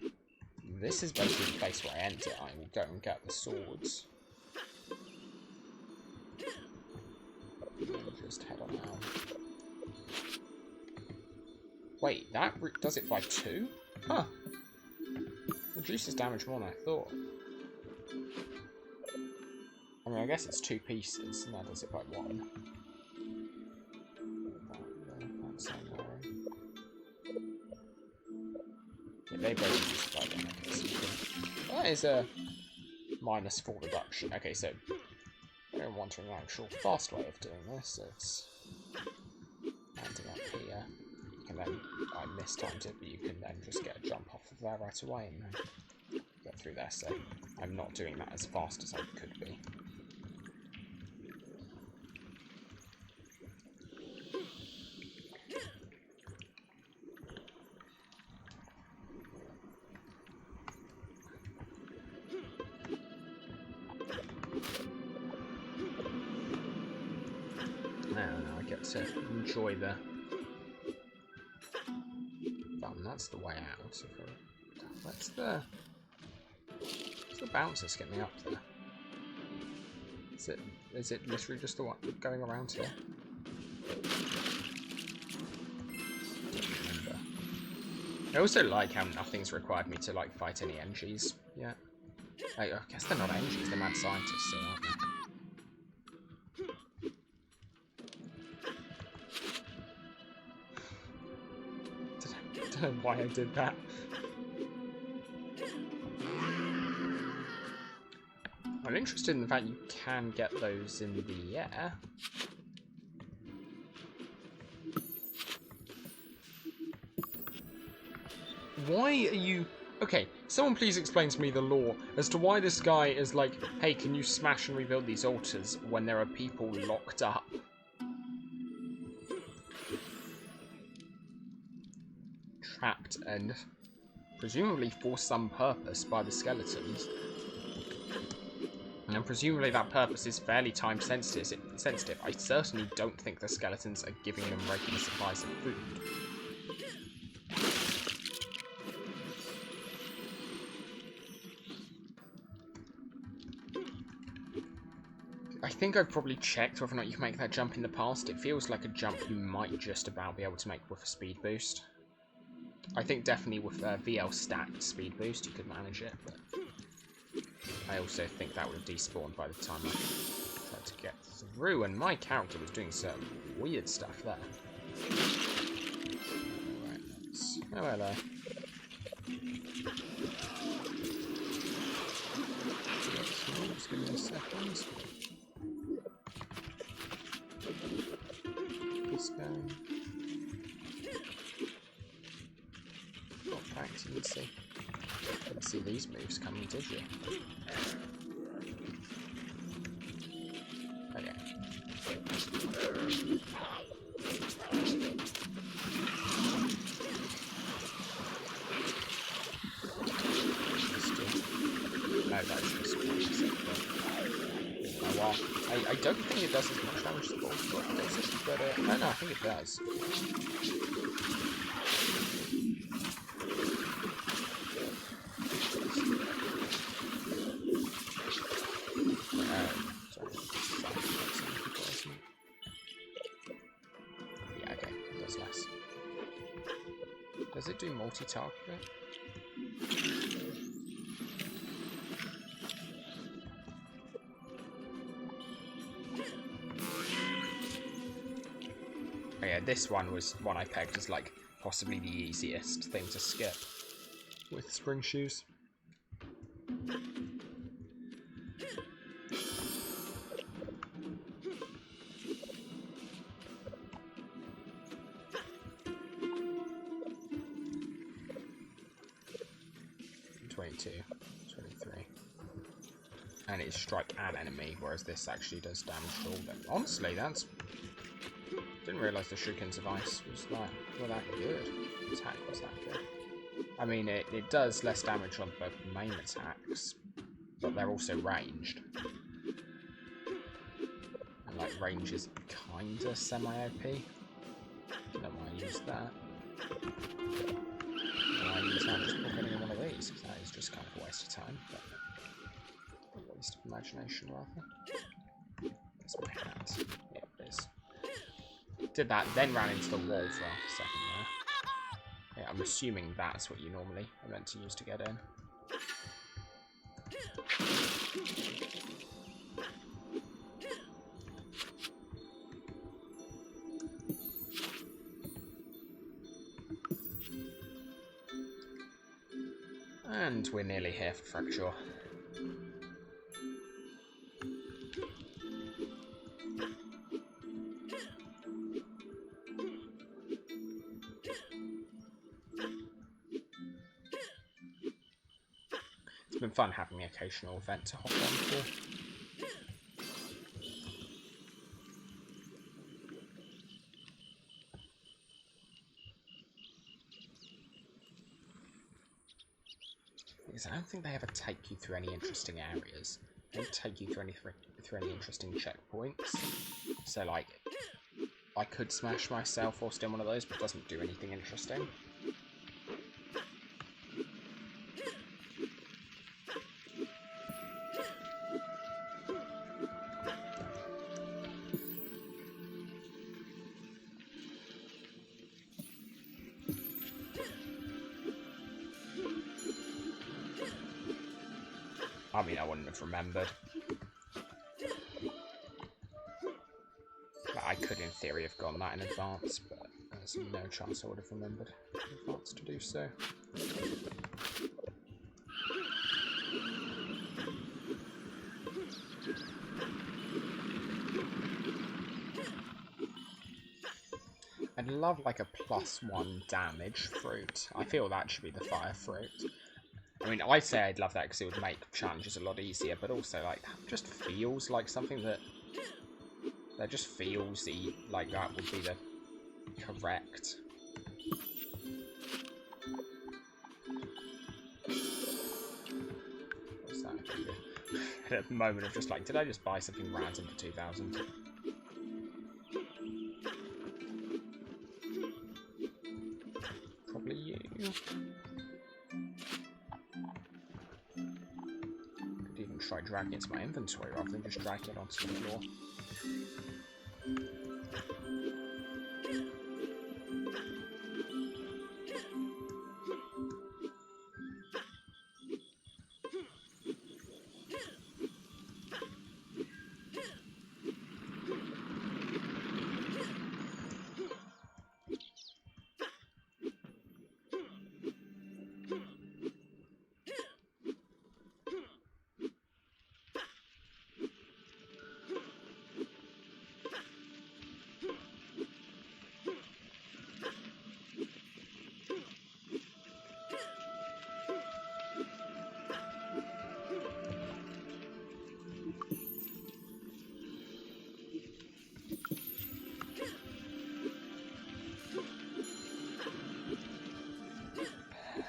S1: this is basically the place where I end it. I will go and get the swords. And just head on out. Wait, that does it by 2? Huh. Reduces damage more than I thought. I mean, I guess it's 2 pieces, and that does it by 1. Yeah, they both reduce by 1. Okay, so you can... That is a -4 reduction. Okay, so I don't want an actual fast way of doing this. It's landing up here. You can then, I mistimed it, but you can then just get a jump off of there right away and then get through there. So I'm not doing that as fast as I could be. Now I get to enjoy the fun. That's the way out. What's the bouncers get me up there? Is it literally just the one going around here? I also like how nothing's required me to like fight any NGs yet. I guess they're not NGs, they're mad scientists, so aren't they? I don't know why I did that. I'm interested in the fact you can get those in the air. Why are you... Okay, someone please explain to me the law as to why this guy is like, hey, can you smash and rebuild these altars when there are people locked up? Trapped and presumably for some purpose by the skeletons. And presumably that purpose is fairly time sensitive. I certainly don't think the skeletons are giving them regular supplies of food. I think I've probably checked whether or not you can make that jump in the past. It feels like a jump you might just about be able to make with a speed boost. I think definitely with a VL stacked speed boost you could manage it, but I also think that would have despawned by the time I tried to get through, and my character was doing some weird stuff there. Right, let's... Oh, hello. Just give me a second. This going. Oh, thanks, you didn't see. Didn't see these moves coming, did you? Okay. No, that's just oh well. I don't think it does as much damage as the ball, but no, I think it does. Yeah, okay, it does less. Does it do multi-target? Oh yeah, this one was one I pegged as like possibly the easiest thing to skip with spring shoes. 22, 23. And it's strike an enemy, whereas this actually does damage to all of them. Honestly, that's... Didn't realise the Shurikens of Ice were that good. Attack was that good. I mean, it does less damage on both main attacks, but they're also ranged. And, like, range is kinda semi-OP. Don't know why I use that. Why I use that just for getting one of these, because that is just kind of a waste of time. But a waste of imagination, rather. It's my hat. Yeah, it is. Did that, then ran into the wall for half a second there. Yeah, I'm assuming that's what you normally are meant to use to get in. And we're nearly here for Frakjaw. It's been fun having the occasional event to hop on for. Because I don't think they ever take you through any interesting areas. They don't take you through any interesting checkpoints. So, like, I could smash myself whilst in one of those, but it doesn't do anything interesting. I mean, I wouldn't have remembered. But I could, in theory, have gone that in advance, but there's no chance I would have remembered in advance to do so. I'd love, like, a +1 damage fruit. I feel that should be the fire fruit. I mean, I say I'd love that because it would make challenges a lot easier, but also, like, that just feels like something that just feels like that would be the correct. What's that? At a moment of just like, did I just buy something random for 2,000? Probably you. Could even try dragging it into my inventory rather than just dragging it onto the floor.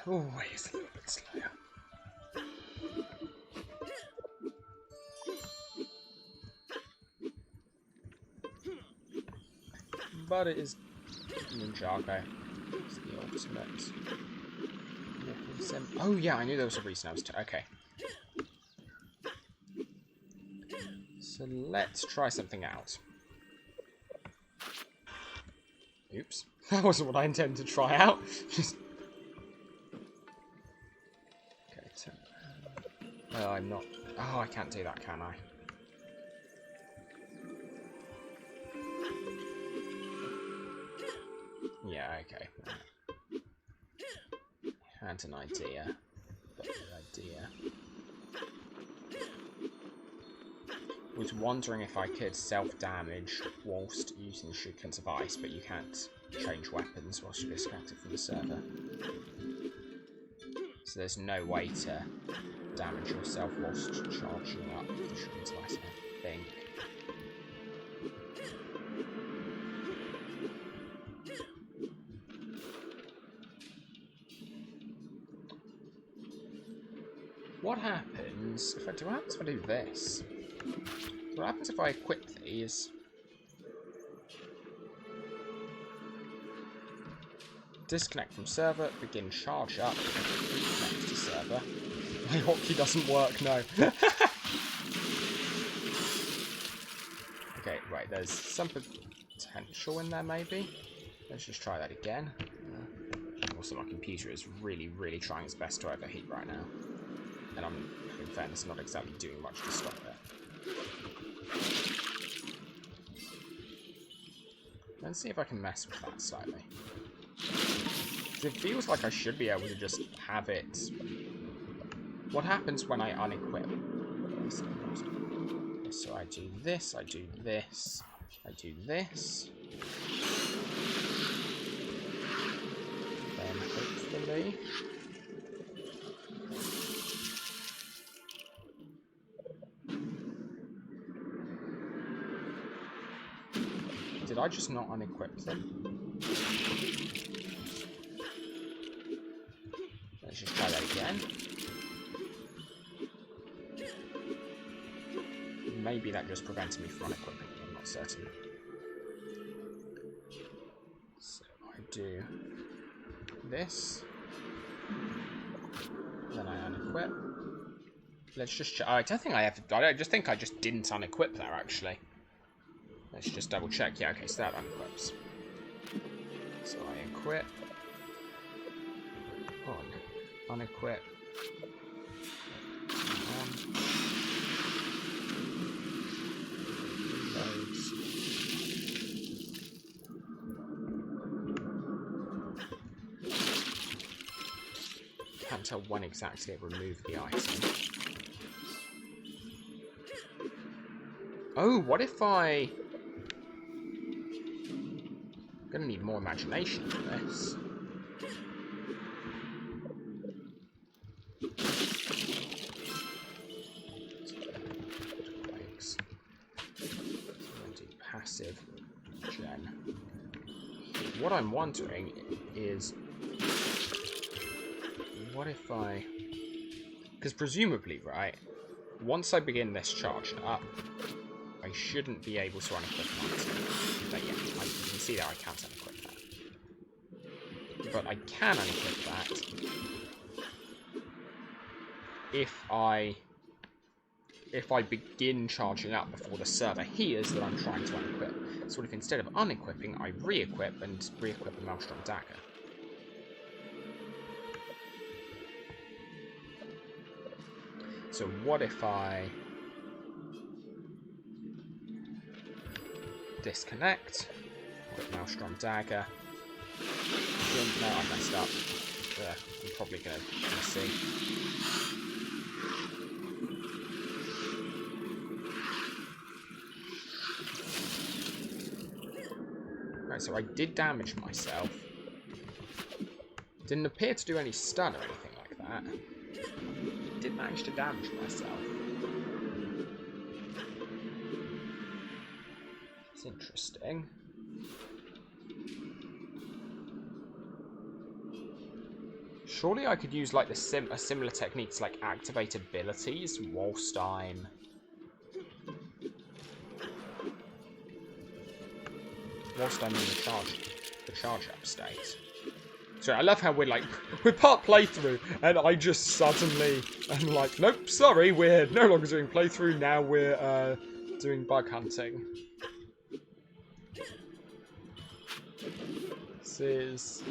S1: Always a little bit slower. But it is Ninjago. It's the ultimate. Oh yeah, I knew there was a reason I was okay. So let's try something out. Oops. That wasn't what I intended to try out. Just... Okay, so... Oh, I'm not... Oh, I can't do that, can I? Yeah, okay. Had an idea. But the idea... was wondering if I could self-damage whilst using Shurikens of Ice, but you can't change weapons whilst you're disconnected from the server. So there's no way to damage yourself whilst charging up the shrooms light, I think. What happens if I do this? What happens if I equip these? Disconnect from server, begin charge up, reconnect to server. My hotkey doesn't work, no. Okay, right, there's some potential in there maybe. Let's just try that again. Also, my computer is really, really trying its best to overheat right now. And I'm, in fairness, not exactly doing much to stop it. Let's see if I can mess with that slightly. It feels like I should be able to just have it. What happens when I unequip? So I do this, I do this, I do this. Then hopefully... Did I just not unequip them? Let's just try that again. Maybe that just prevents me from unequipping, I'm not certain. So I do this. Then I unequip. Let's just check. I don't think I have. I just think I just didn't unequip there actually. Let's just double check. Yeah, okay, so that unequips. So I equip. On. Unequip. Loads. Can't tell when exactly it removed the item. Oh, what if I... I'm gonna need more imagination for this. Legs. So I'm gonna do passive gen. What I'm wondering is, what if I... Because presumably, right, once I begin this charge up, I shouldn't be able to unequip an item. But yeah, you can see that I can't unequip that. But I can unequip that if I begin charging up before the server hears that I'm trying to unequip. So if instead of unequipping, I re-equip and re-equip a Maelstrom Dagger. So what if I disconnect, equip Maelstrom Dagger. No, I messed up. I'm probably gonna see. Right, so I did damage myself. Didn't appear to do any stun or anything like that. Did manage to damage myself. It's interesting. Surely I could use like a similar technique to like activate abilities whilst I'm in the charge up state. So I love how we're part playthrough and I just suddenly am like, nope, sorry, we're no longer doing playthrough, now we're doing bug hunting. This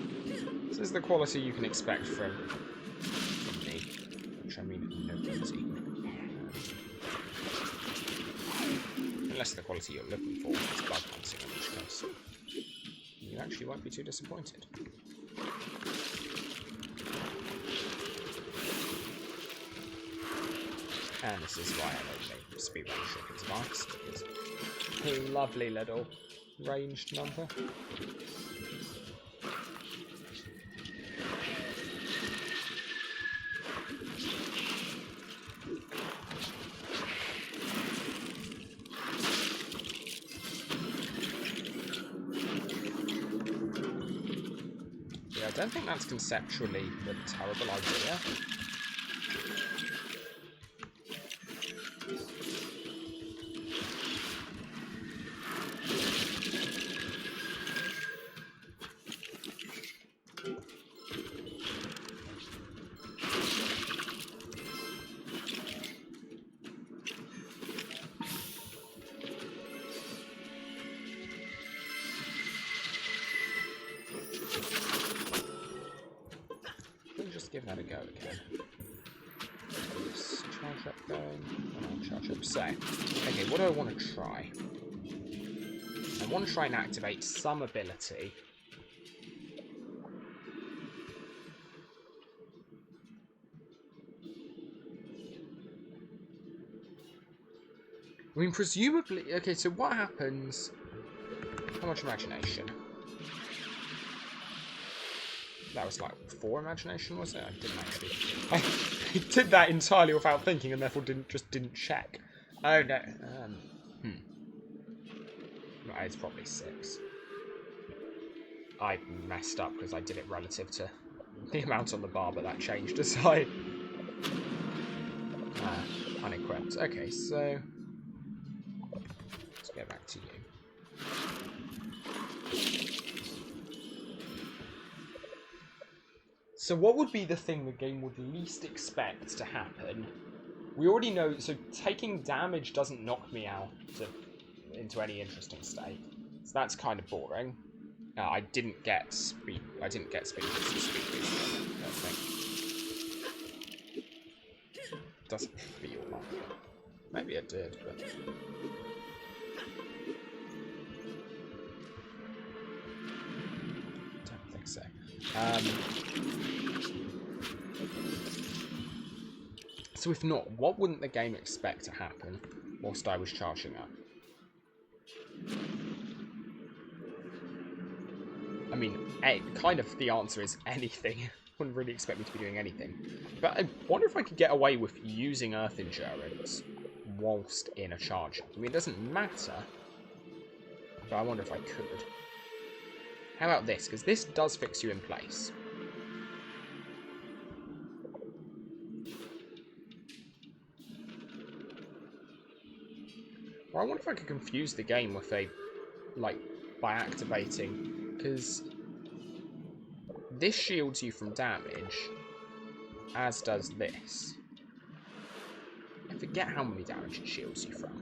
S1: is the quality you can expect from me, which I mean nobility. Unless the quality you're looking for is bug hunting, in which case you actually won't be too disappointed. And this is why I don't speedrun Shrinking Device, because a lovely little ranged number. I don't think that's conceptually a terrible idea. Give that a go again. Let's charge up going. Charge up. So, okay, what do I want to try? I want to try and activate some ability. I mean, presumably... Okay, so what happens... How much imagination? That was like 4 imagination, was it? I didn't actually... I did that entirely without thinking and therefore didn't check. Oh no. No, it's probably 6. I messed up because I did it relative to the amount on the bar, but that changed as I... unequipped. Okay, so... Let's go back to you. So what would be the thing the game would least expect to happen? We already know, so taking damage doesn't knock me out into any interesting state. So that's kind of boring. I didn't get speed. I didn't get speed boost. I think. Doesn't feel like it. Maybe it did, but... Don't think so. So if not, what wouldn't the game expect to happen whilst I was charging up? I mean, kind of the answer is anything. Wouldn't really expect me to be doing anything. But I wonder if I could get away with using Earth Endurance whilst in a charge up. I mean, it doesn't matter, but I wonder if I could. How about this? Because this does fix you in place. Or I wonder if I could confuse the game with a, like, by activating, because this shields you from damage, as does this. I forget how many damage it shields you from.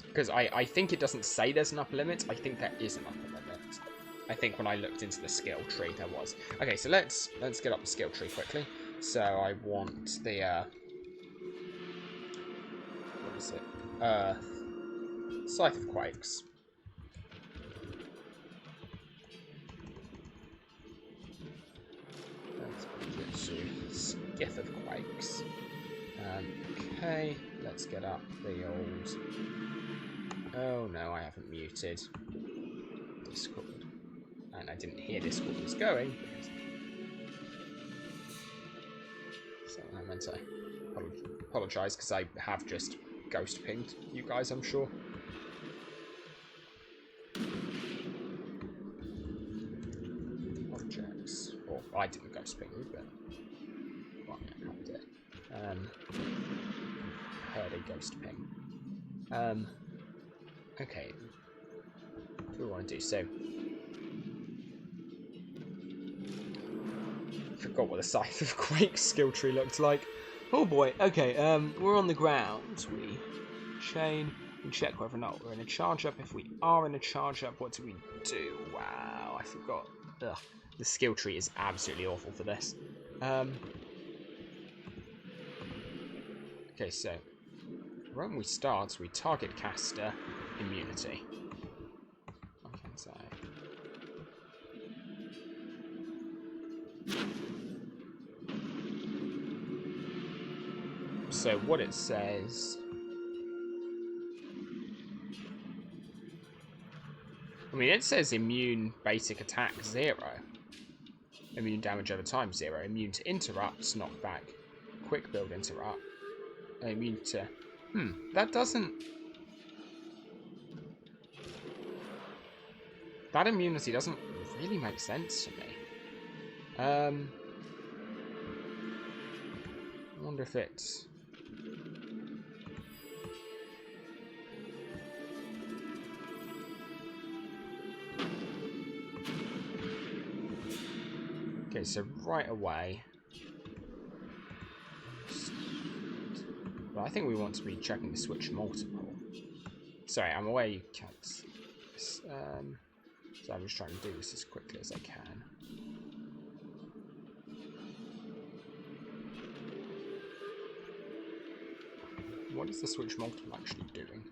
S1: Because I think it doesn't say there's an upper limit, I think there is an upper limit. I think when I looked into the skill tree there was. Okay, so let's get up the skill tree quickly. So I want the what is it? Scythe of Quakes. That's Skith of Quakes. Okay, let's get up the old... Oh no, I haven't muted Discord. And I didn't hear Discord was going. So I meant to apologise because I have just ghost pinged you guys, I'm sure. Objects. Or I didn't ghost ping you, but well, yeah, I did. Heard a ghost ping. Okay. What do we want to do? So, forgot what the Scythe of Quake skill tree looked like. Oh boy. Okay. We're on the ground. We chain. We check whether or not we're in a charge up. If we are in a charge up, what do we do? Wow, I forgot. Ugh. The skill tree is absolutely awful for this. Okay, so when we start, we target caster immunity. I can say. So what it says... I mean, it says immune basic attack 0. Immune damage over time 0. Immune to interrupts, knockback, quick build interrupt. Immune to... that That immunity doesn't really make sense to me. I wonder if it's... Okay, so right away... Well, I think we want to be checking the switch multiple. Sorry, I'm aware you can't... So I'm just trying to do this as quickly as I can. What is the switch multiple actually doing?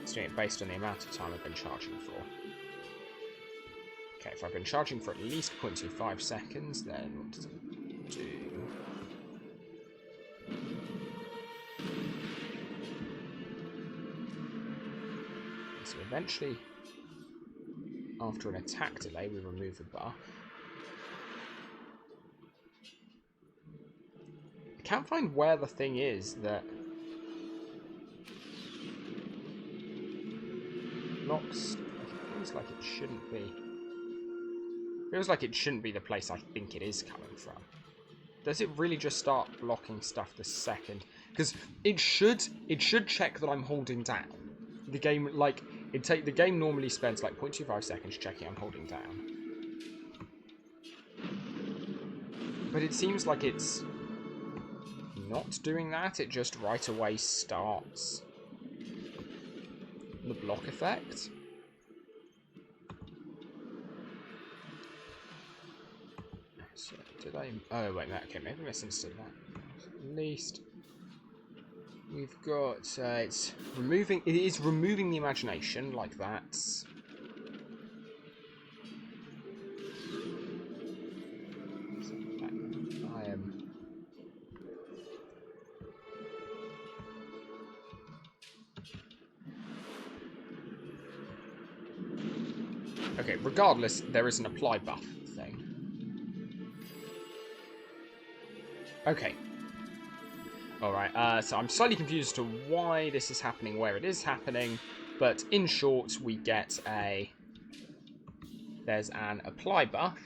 S1: It's doing it based on the amount of time I've been charging for. Okay, if I've been charging for at least 0.25 seconds, then what does it do? So eventually, after an attack delay, we remove a buff. I can't find where the thing is that blocks. It feels like it shouldn't be. Feels like it shouldn't be the place I think it is coming from. Does it really just start blocking stuff the second? Because it should check that I'm holding down. The game the game normally spends like 0.25 seconds checking I'm holding down. But it seems like it's not doing that. It just right away starts the block effect. So did I? Oh wait, okay, maybe I misunderstood that. At least we've got it's removing. It is removing the imagination like that. I am. Okay, regardless, there is an apply buff thing. Okay. Alright, so I'm slightly confused as to why this is happening where it is happening, but in short, we get there's an apply buff.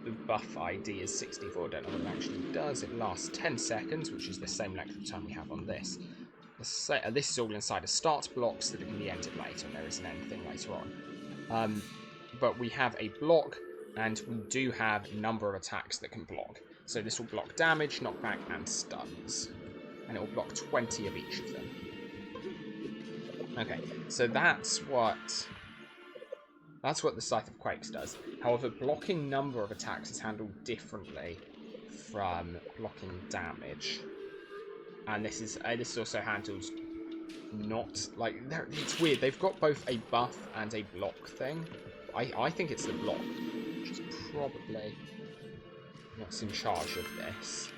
S1: The buff ID is 64, don't know what it actually does. It lasts 10 seconds, which is the same length of time we have on this. This is all inside a start block so that it can be entered later, and there isn't anything later on. But we have a block, and we do have a number of attacks that can block. So this will block damage, knockback, and stuns. And it will block 20 of each of them. Okay, so that's what the Scythe of Quakes does. However, blocking number of attacks is handled differently from blocking damage. And this is also handled not like it's weird. They've got both a buff and a block thing. I think it's the block, which is probably what's in charge of this.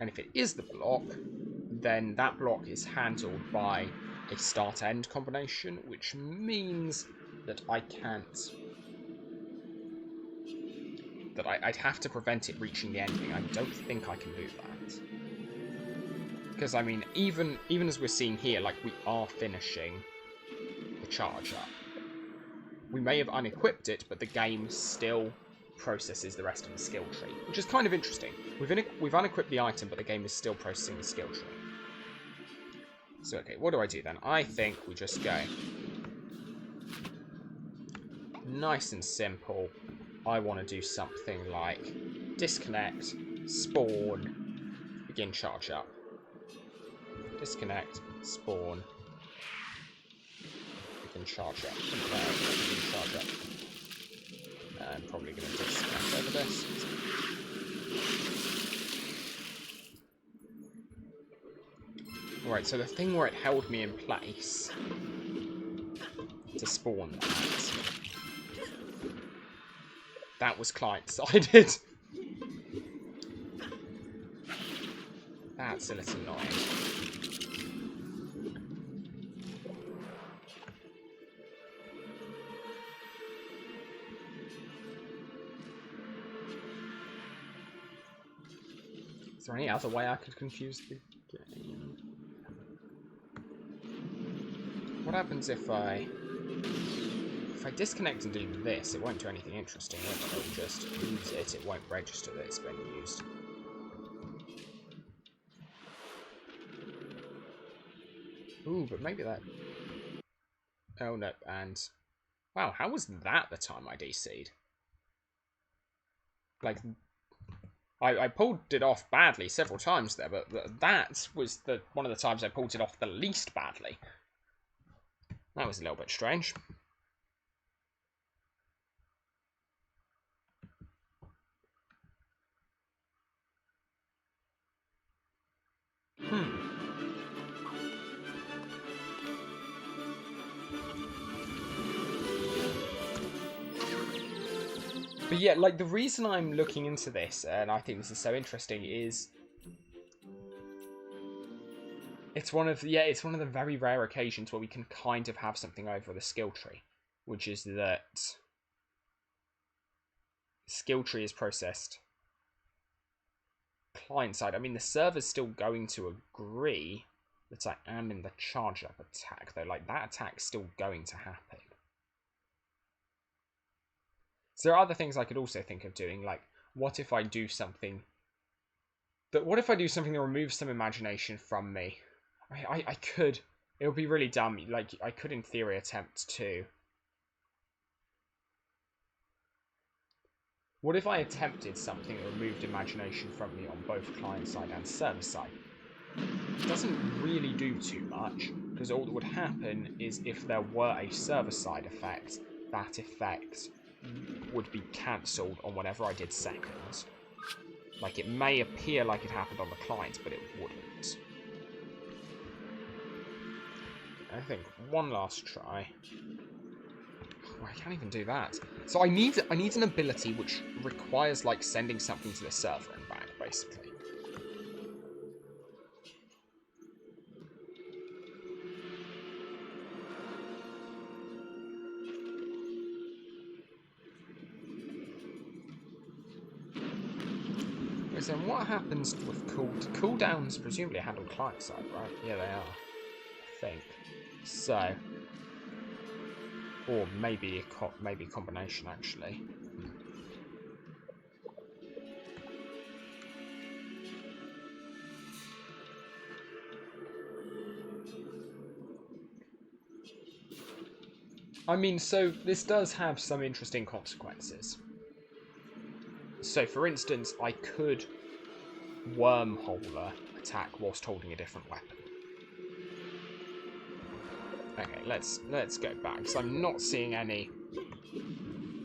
S1: And if it is the block, then that block is handled by a start-end combination, which means that I can't. That I'd have to prevent it reaching the ending. I don't think I can do that. Because, I mean, even as we're seeing here, like, we are finishing the charge up. We may have unequipped it, but the game still processes the rest of the skill tree, which is kind of interesting. We've unequipped the item, but the game is still processing the skill tree. So, okay, what do I do then? I think we just go nice and simple. I want to do something like disconnect, spawn, begin charge up. Disconnect, spawn, begin charge up. Begin charge up. I'm probably going to disconnect over this. Alright, so the thing where it held me in place to spawn that was client-sided. That's a little annoying. Is there any other way I could confuse the game? What happens if I disconnect and do this? It won't do anything interesting. It'll just use it. It won't register that it's been used. Ooh, but maybe that... Oh, no, and... Wow, how was that the time I DC'd? Like, I pulled it off badly several times there, but that was one of the times I pulled it off the least badly. That was a little bit strange. But yeah, like, the reason I'm looking into this, and I think this is so interesting, is it's one of the very rare occasions where we can kind of have something over the skill tree, which is that skill tree is processed client side. I mean, the server's still going to agree that I am in the charge up attack, though. Like, that attack's still going to happen. So there are other things I could also think of doing, like, what if I do something that removes some imagination from me? I could. It would be really dumb. Like, I could, in theory, attempt to... What if I attempted something that removed imagination from me on both client side and server side? It doesn't really do too much, because all that would happen is if there were a server side effect, that effect would be cancelled on whenever I did seconds. Like, it may appear like it happened on the client, but it wouldn't. I think one last try. Oh, I can't even do that. So I need an ability which requires, like, sending something to the server and back, basically. So what happens with cooldowns? Presumably handled client side, right? Yeah, they are. I think so. Or maybe a combination, actually. I mean, so this does have some interesting consequences. So, for instance, I could wormholer attack whilst holding a different weapon. Okay, let's go back, because I'm not seeing any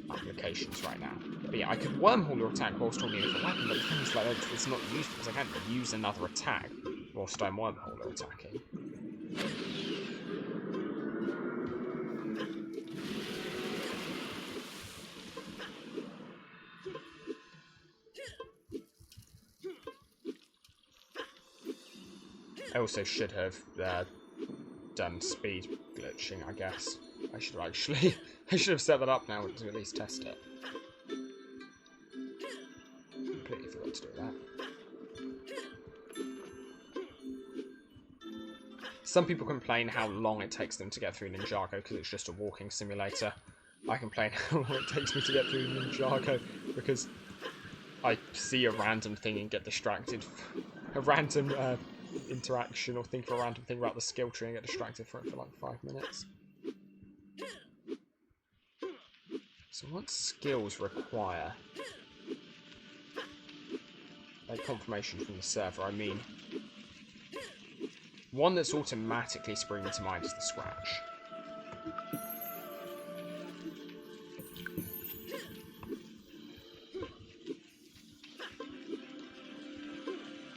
S1: applications right now. But yeah, I could wormholer attack whilst holding a different weapon, but the thing is, like, it's not useful, because I can't use another attack whilst I'm wormholer attacking. I also should have done speed glitching, I guess. I should have set that up now to at least test it. Completely forgot to do that. Some people complain how long it takes them to get through Ninjago because it's just a walking simulator. I complain how long it takes me to get through Ninjago because I see a random thing and get distracted. A random interaction or think of a random thing about the skill tree and get distracted for it for like 5 minutes. So what skills require a confirmation from the server? I mean, one that's automatically springing to mind is the scratch.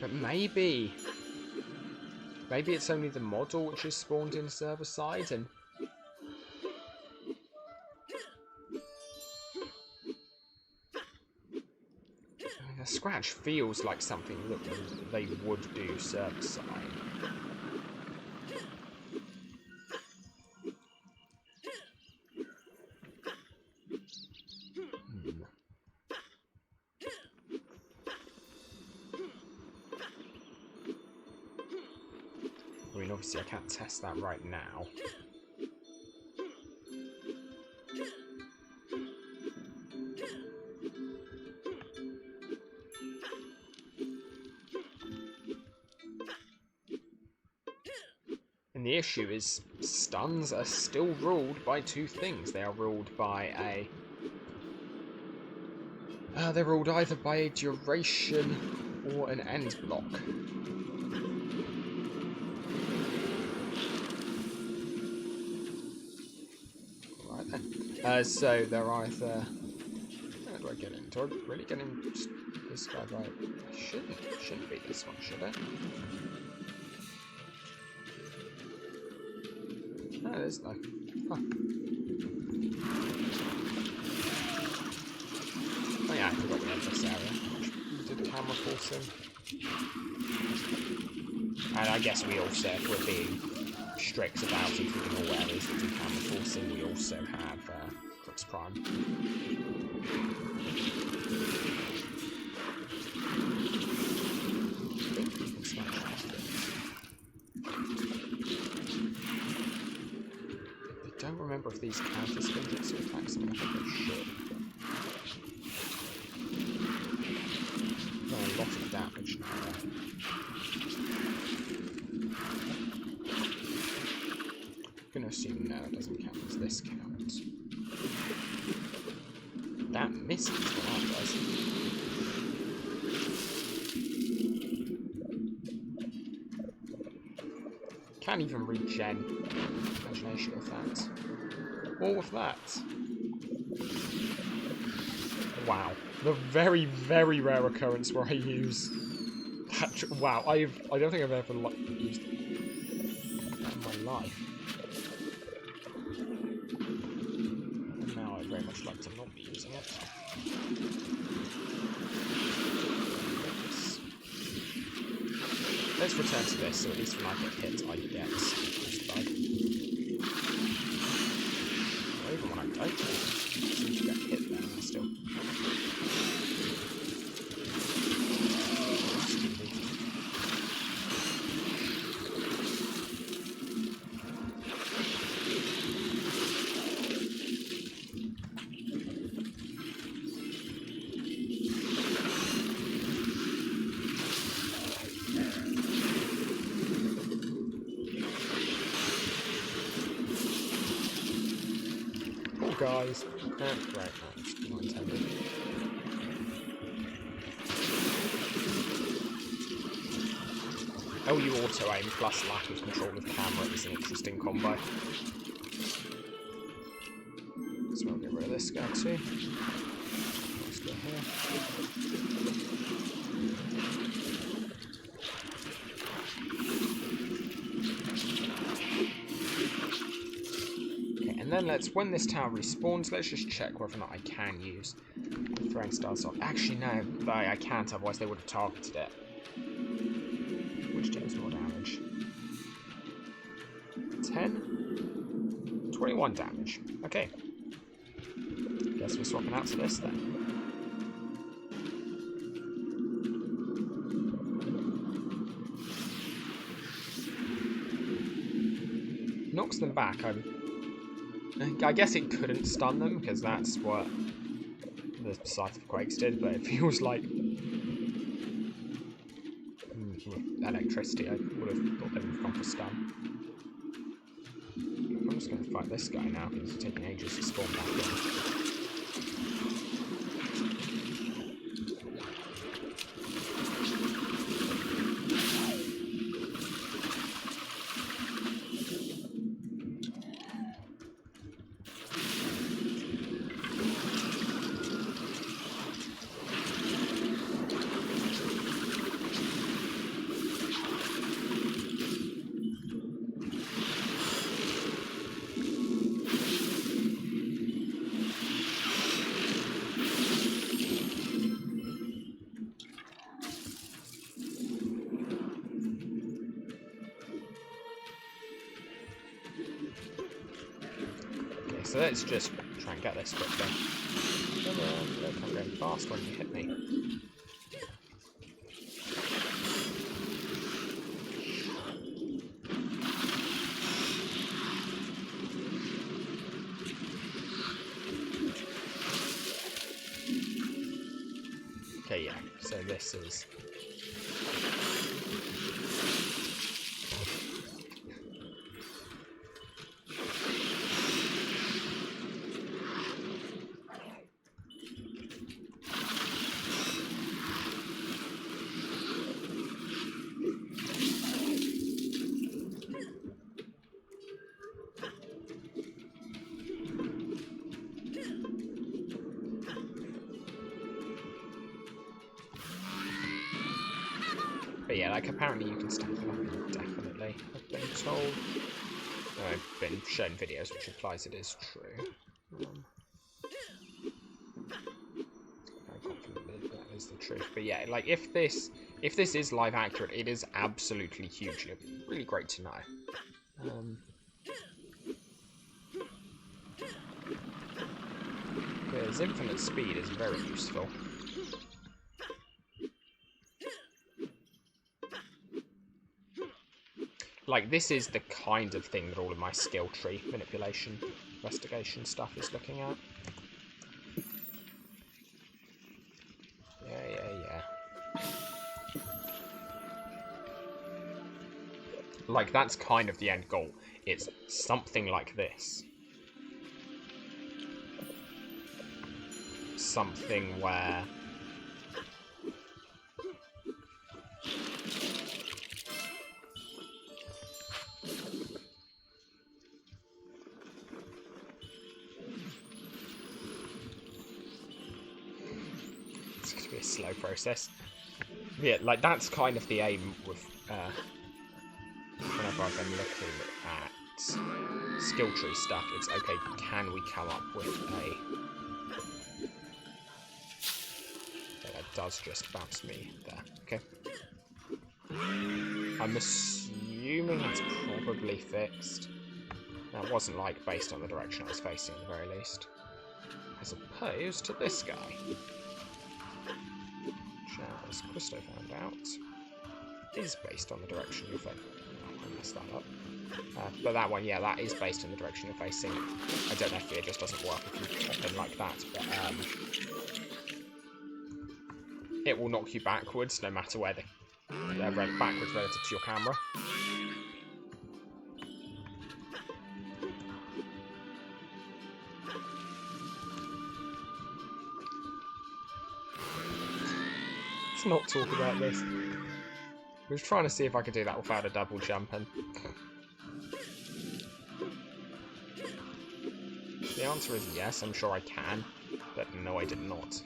S1: But maybe it's only the model which is spawned in server side, and the scratch feels like something that they would do server side. I mean, obviously I can't test that right now. And the issue is, stuns are still ruled by two things. They are ruled by a... they're ruled either by a duration or an end block. Right then. So they're either... How do I get in? Do I really get in this guy right? I shouldn't be this one, should I? No, there's no. Huh. Oh yeah, I forgot we had this area. Did the camera force in? And I guess we also, if we're being strict about including all areas that do camera forcing, we also have Crux Prime. I think you can smash I don't remember if these counter spindles or attacks them. I think they should. Done a lot of damage now. I'm gonna assume no, it doesn't count as this counts. That misses what that does. Can't even regen. Imagination of that. All of that. Wow. The very, very rare occurrence where I use that. Wow, I don't think I've ever used that in my life. And now I'd very much like to not be using it. Let's return to this, so at least when I get hit, I get bug. Or even when I don't, I seem to get hit there still. Guys, right, not intended. Oh, you auto aim plus lack of control of camera is an interesting combo. So I'll get rid of this guy too. Let's go here. And then when this tower respawns, let's just check whether or not I can use throwing stars off. Actually, no, I can't, otherwise they would have targeted it. Which deals more damage? 10? 21 damage. Okay. Guess we're swapping out to this then. Knocks them back. I guess it couldn't stun them, because that's what the Scythe of Quakes did, but it feels like electricity. I would have thought they would have gone for stun. I'm just going to fight this guy now, because it's taking ages to spawn back in. So let's just try and get this quickly. Come on, look, I'm going fast when you hit me. Okay, yeah, so this is... like apparently you can stack them up indefinitely, I've been told. I've been shown videos which implies it is true. I'm confident that is the truth. But yeah, like if this is live accurate, it is absolutely huge. It'd be really great to know. Because infinite speed is very useful. Like, this is the kind of thing that all of my skill tree manipulation, investigation stuff is looking at. Yeah. Like, that's kind of the end goal. It's something like this. Something where... It's going to be a slow process. Yeah, like, that's kind of the aim with... whenever I've been looking at skill tree stuff, it's okay, can we come up with a... Yeah, that does just bounce me there. Okay. I'm assuming that's probably fixed. That wasn't, like, based on the direction I was facing, at the very least. As opposed to this guy. Which, as Christo found out, is based on the direction you're facing. I messed that up. But that one, yeah, that is based on the direction you're facing. I don't know if it just doesn't work if you pop in like that, but it will knock you backwards no matter where they're backwards relative to your camera. Let's not talk about this. I was trying to see if I could do that without a double jumping. The answer is yes, I'm sure I can, but no, I did not.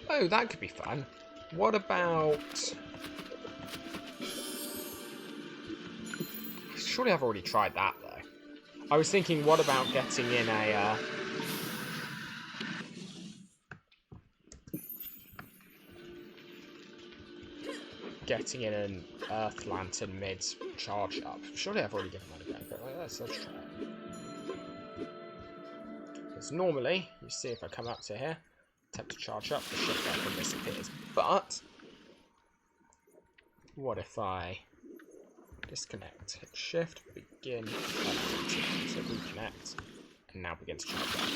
S1: Oh, that could be fun. What about... Surely I've already tried that, though. I was thinking, what about getting in a... Getting in an Earth Lantern mid-charge up. Surely I've already given that a go, but let's try it. Because normally, you see if I come up to here, attempt to charge up, the shift icon disappears. But, what if I disconnect, hit shift, begin, so reconnect, and now begin to charge up.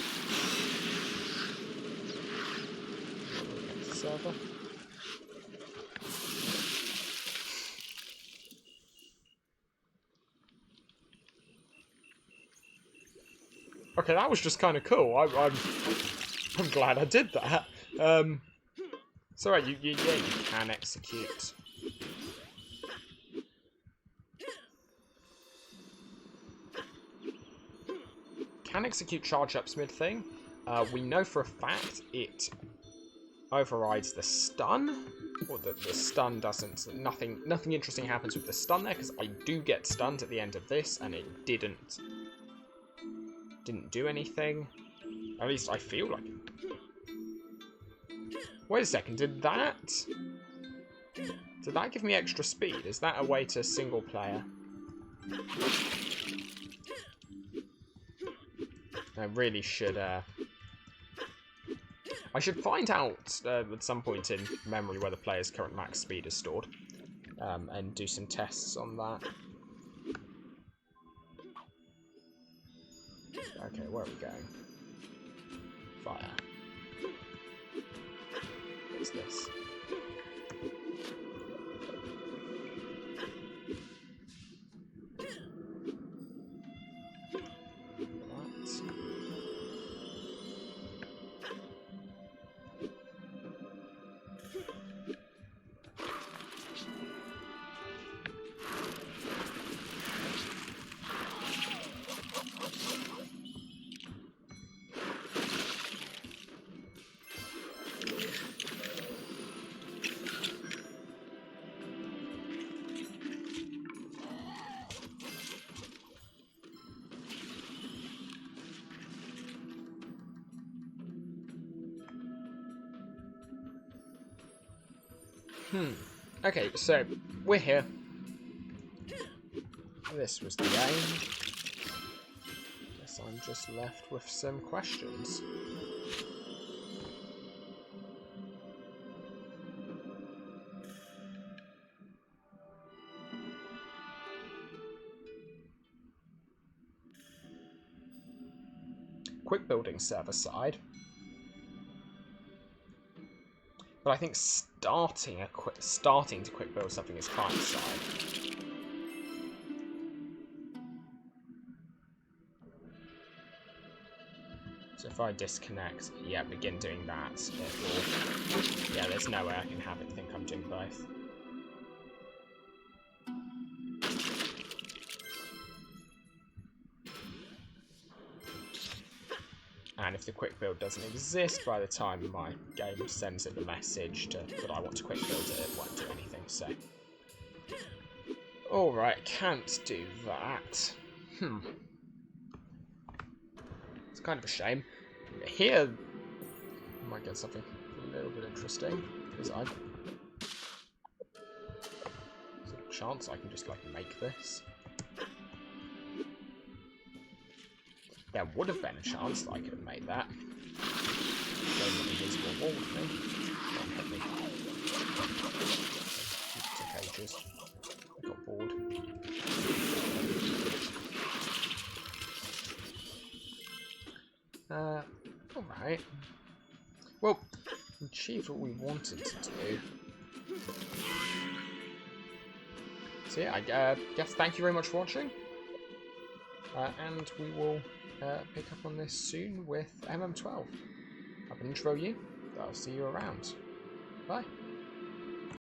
S1: Reconnect the server. Okay, that was just kind of cool. I'm glad I did that. It's alright, you can execute. Can execute charge ups mid thing. We know for a fact it overrides the stun, or the stun doesn't. Nothing interesting happens with the stun there, because I do get stunned at the end of this, and it didn't do anything. At least I feel like it. Wait a second, did that give me extra speed? Is that a way to single player? I really should, I should find out at some point in memory where the player's current max speed is stored, and do some tests on that. Okay, where are we going? Fire. What's this? Okay, so we're here. This was the aim. Guess I'm just left with some questions. Quick building server side. But I think starting to quick build something is client side. So if I disconnect, yeah, begin doing that, it will... Yeah, there's no way I can have it think I'm doing both. And if the quick build doesn't exist by the time my game sends it the message that I want to quick build it, it won't do anything, so... Alright, can't do that. It's kind of a shame. Here, I might get something a little bit interesting, because there's a chance I can just, like, make this. There would have been a chance that I could have made that. Going with the invisible wall with me. Don't hit me. It took ages. I got bored. Alright. Well, we achieved what we wanted to do. So yeah, I guess thank you very much for watching. And we will pick up on this soon with MM12. I've been Intro You. I'll see you around. Bye.